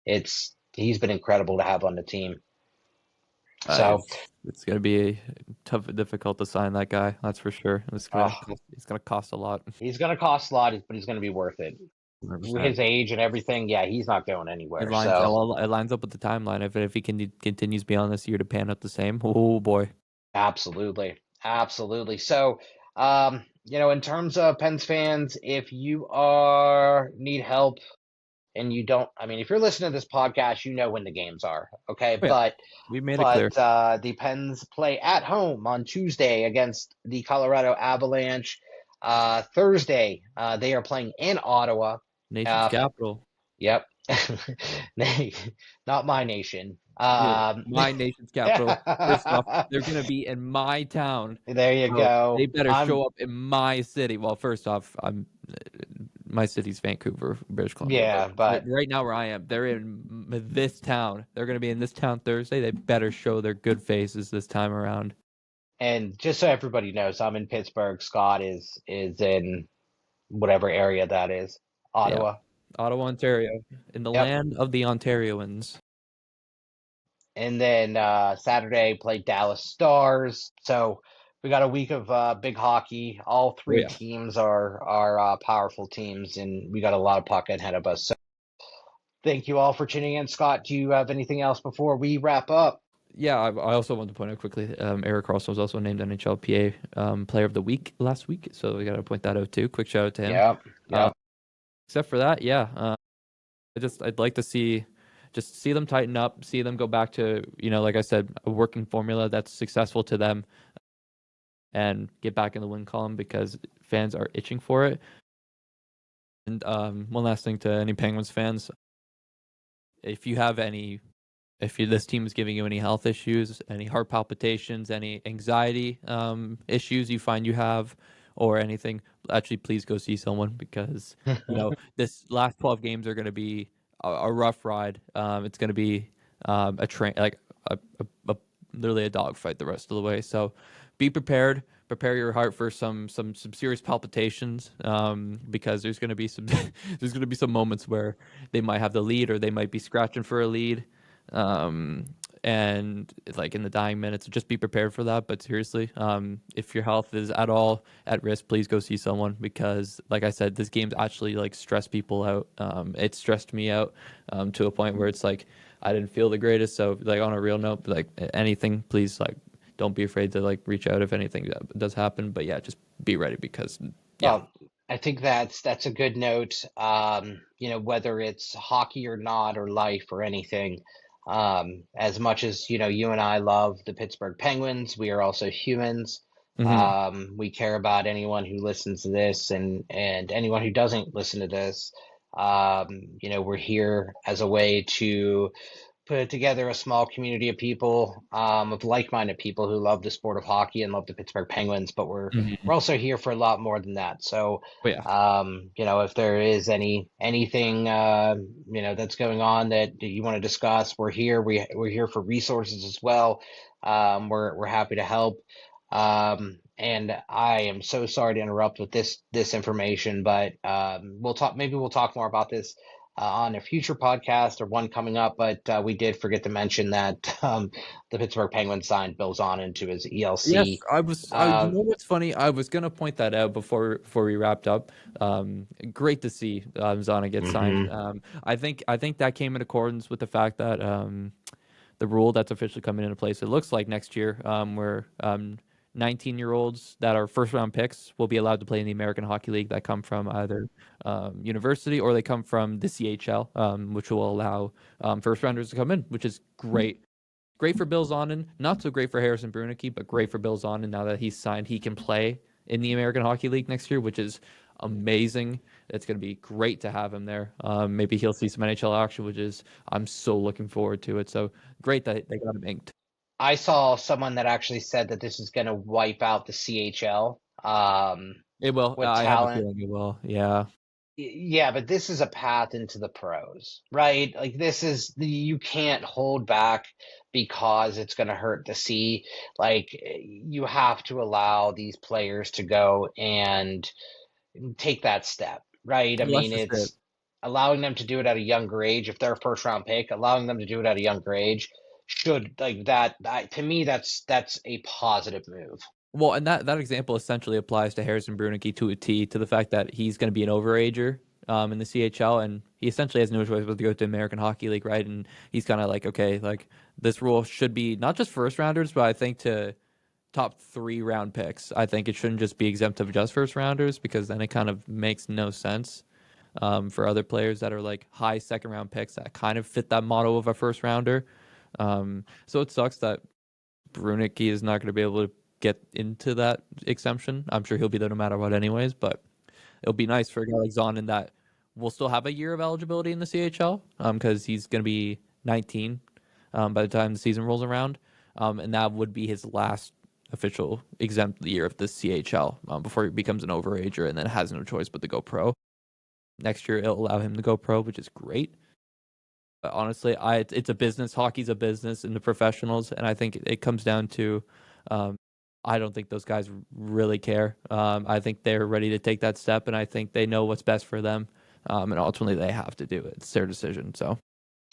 it's he's been incredible to have on the team. So It's gonna be difficult to sign that guy. That's for sure. It's gonna cost a lot. he's going to cost a lot, but he's going to be worth it. 100%. His age and everything, yeah, he's not going anywhere. It So lines up with the timeline. If he continues beyond this year to pan out the same, oh boy. absolutely. So, in terms of Pens fans, if you need help and you don't, if you're listening to this podcast, you know when the games are, okay? Oh, yeah, But we made it clear. the Pens play at home on Tuesday against the Colorado Avalanche. Thursday, they are playing in Ottawa. Nation's capital. Yep. Not my nation. My nation's capital. First off, they're gonna be in my town. There you So go. they better show up in my city. Well, first off, my city's Vancouver, British Columbia. Yeah, but right now where I am, they're in this town. They're gonna be in this town Thursday. They better show their good faces this time around. and just so everybody knows, I'm in Pittsburgh. Scott is in whatever area that is. Yeah, Ottawa. Ottawa, Ontario, in the Yep. land of the Ontarians. And then Saturday played Dallas Stars. So we got a week of big hockey. All three Yeah. teams are powerful teams, and we got a lot of puck ahead of us. So thank you all for tuning in. Scott, do you have anything else before we wrap up? Yeah, I also want to point out quickly, Eric Carlson was also named NHLPA Player of the Week last week, so we got to point that out too. Quick shout out to him. Yep. Except for that, yeah, I'd like to see them tighten up, see them go back to, like I said, a working formula that's successful to them, and get back in the win column because fans are itching for it. And one last thing to any Penguins fans, if this team is giving you any health issues, any heart palpitations, any anxiety issues you find you have, or anything, actually please go see someone because this last 12 games are going to be a rough ride. It's going to be a train, like literally a dogfight the rest of the way. So be prepared. Prepare your heart for some serious palpitations because there's going to be some moments where they might have the lead or they might be scratching for a lead. and like in the dying minutes, just be prepared for that. But seriously, if your health is at all at risk, please go see someone, because like I said, this game's actually like stressed people out. It stressed me out to a point where it's like I didn't feel the greatest. So like on a real note, like anything, please like don't be afraid to like reach out if anything does happen. But yeah, just be ready, because yeah. Well, I think that's a good note. Whether it's hockey or not, or life or anything, as much as you and I love the Pittsburgh Penguins, we are also humans. Mhm. We care about anyone who listens to this, and anyone who doesn't listen to this. We're here as a way to put together a small community of people, of like-minded people who love the sport of hockey and love the Pittsburgh Penguins, but we're Mhm. we're also here for a lot more than that. So, But yeah. if there is anything that's going on that you want to discuss, we're here. We're here for resources as well. We're happy to help. And I am so sorry to interrupt with this information, but we'll talk. Maybe we'll talk more about this on a future podcast or one coming up. But we did forget to mention that the Pittsburgh Penguins signed Bill Zahn into his Yes, ELC. I was. You Um, know what's funny? I was gonna point that out before we wrapped up. Great to see Zana get signed. mhm. I think that came in accordance with the fact that the rule that's officially coming into place. It looks like next year, where 19-year-olds that are first round picks will be allowed to play in the American Hockey League that come from either university or they come from the CHL, which will allow first rounders to come in, which is great. Great for Bill Zonin, not so great for Harrison Brunicky, but great for Bill Zonin. Now that he's signed, he can play in the American Hockey League next year, which is amazing. It's going to be great to have him there. Maybe he'll see some NHL action, which is I'm so looking forward to it. So great that they got him inked. I saw someone that actually said that this is going to wipe out the CHL It will. with I have a talent. feeling it will. Yeah. Yeah, but this is a path into the pros, right? Like you can't hold back because it's going to hurt the C. Like you have to allow these players to go and take that step, right? I Well, that's mean, just it. it's allowing them to do it at a younger age. If they're a first round pick, allowing them to do it at a younger age should like that to me, that's a positive move. Well, and that example essentially applies to Harrison Brunicky to a T, to the fact that he's going to be an overager in the CHL, and he essentially has no choice but to go to the American Hockey League, right? And he's kind of like, okay, like this rule should be not just first rounders, but I think to top 3 round picks. I think it shouldn't just be exempt of just first rounders, because then it kind of makes no sense for other players that are like high second round picks that kind of fit that model of a first rounder. So it sucks that Brunicky is not going to be able to get into that exemption. I'm sure he'll be there no matter what, anyways. But it'll be nice for a guy like Zon in that we'll still have a year of eligibility in the CHL, because he's going to be 19 by the time the season rolls around, and that would be his last official exempt year of the CHL before he becomes an overager and then has no choice but to go pro. Next year, it'll allow him to go pro, which is great. But honestly, it's a business. Hockey's a business, and the professionals, and I think it comes down to, um, I don't think those guys really care. I think they're ready to take that step, and I think they know what's best for them, and ultimately they have to do it. It's their decision. So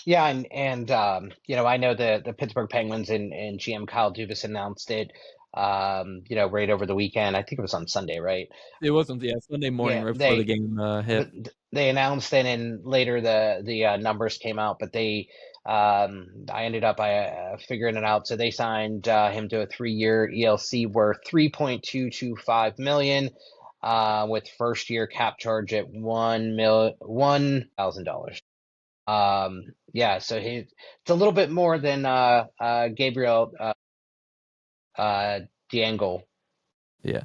Yeah, and I know the Pittsburgh Penguins and GM Kyle Dubas announced it, right over the weekend. I think it was on Sunday, right? it wasn't, yeah, Sunday morning Yeah, right before the game hit. they announced it, and later the numbers came out, but I ended up figuring it out. So they signed him to a 3-year ELC worth 3.225 million, with first year cap charge at $1,000. Yeah, so it's a little bit more than Gabriel Diangle. Yeah,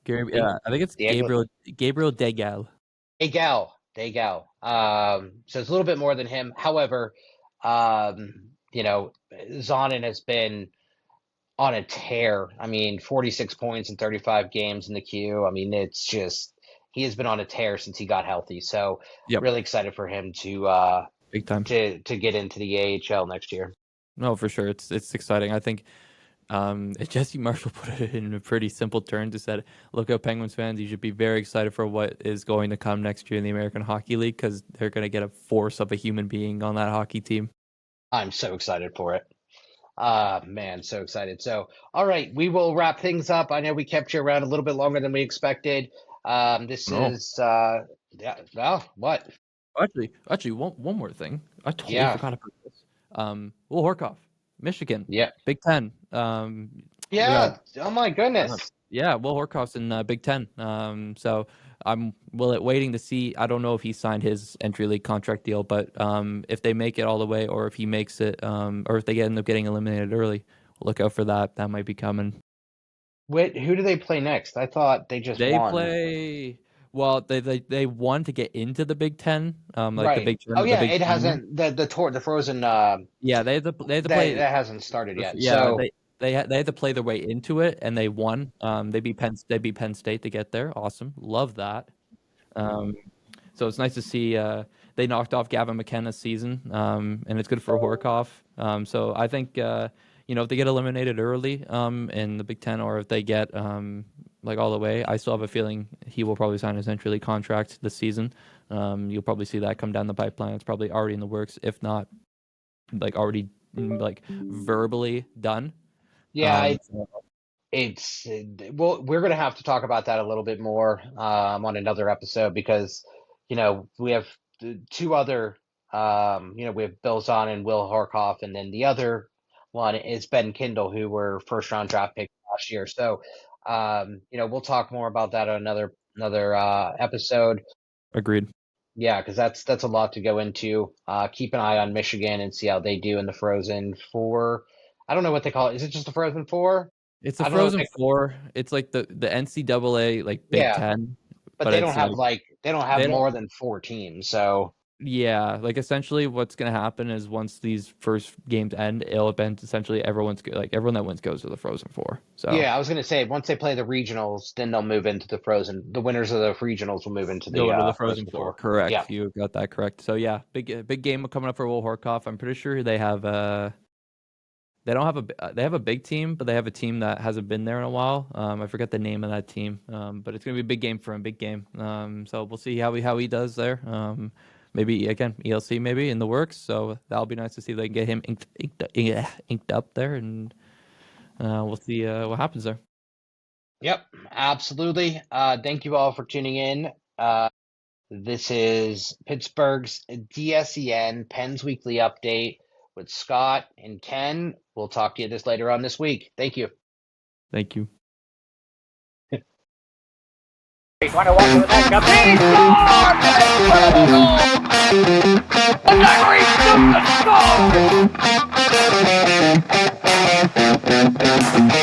Gary. Di- I think it's Diangle Gabriel Degal. Degal. So it's a little bit more than him. However, Zonin has been on a tear. I mean, 46 points in 35 games in the queue. I mean, it's just he has been on a tear since he got healthy. So Yep, really excited for him big time. to get into the AHL next year. No, for sure. It's exciting. I think Jesse Marshall put it in a pretty simple terms. He said, "Look out, Penguins fans, you should be very excited for what is going to come next year in the American Hockey League, because they're going to get a force of a human being on that hockey team." I'm so excited for it. Man, so excited. So, all right, we will wrap things up. I know we kept you around a little bit longer than we expected. This Oh, is yeah, well, what? actually, one more thing. I totally Yeah, forgot about this. Will Horkoff, Michigan, yeah, Big Ten. We got yeah. Oh my goodness. yeah, Will Horkoff's in Big Ten. So I'm waiting to see. I don't know if he signed his entry league contract deal, but if they make it all the way, or if he makes it, or if they end up getting eliminated early, look out for that. That might be coming. Wait, who do they play next? I thought they just They won. play well. They won to get into the Big Ten, like Right. Oh the yeah, big it tournament. hasn't the Frozen Yeah, they had to play. that hasn't started yet. Yeah, So they had to play their way into it, and they won. They beat Penn State to get there. Awesome, love that. Um, so it's nice to see they knocked off Gavin McKenna's season, and it's good for Horkoff. So I think if they get eliminated early in the Big Ten, or if they get like all the way, I still have a feeling he will probably sign his entry league contract this season. You'll probably see that come down the pipeline. It's probably already in the works, if not like already like verbally done. yeah, So it's well, we're gonna have to talk about that a little bit more on another episode because we have two other we have Bill Zahn and Will Horkoff, and then the other one is Ben Kindle, who were first round draft picks last year. So we'll talk more about that on another episode. agreed. Yeah, because that's a lot to go into. Keep an eye on Michigan and see how they do in the Frozen Four. I don't know what they call it. Is it just the Frozen Four? It's a I don't know what Frozen they. Four. It's like the NCAA like Big Yeah, Ten, but but they don't it's have like they don't have they don't. more than four teams. So Yeah, like essentially what's gonna happen is once these first games end, it'll have been essentially everyone that wins goes to the Frozen Four. So yeah, I was gonna say once they play the regionals, then they'll move into the Frozen. The winners of the regionals will move into the go to the Frozen Frozen Four. Four. Yeah, Correct. You got that correct. So yeah, big game coming up for Will Horkoff. I'm pretty sure they have they don't have they have a big team, but they have a team that hasn't been there in a while. I forget the name of that team, but it's gonna be a big game for him. Big game. So we'll see how he does there. Maybe again ELC maybe in the works. So that'll be nice to see if they can get him inked up there, and we'll see what happens there. yep, absolutely. Thank you all for tuning in. This is Pittsburgh's DSEN Pens Weekly Update with Scott and Ken. We'll talk to you this later on this week. Thank you. Thank you. He's trying to walk to the next up. He scores! Incredible goal! The Diary shoots the score!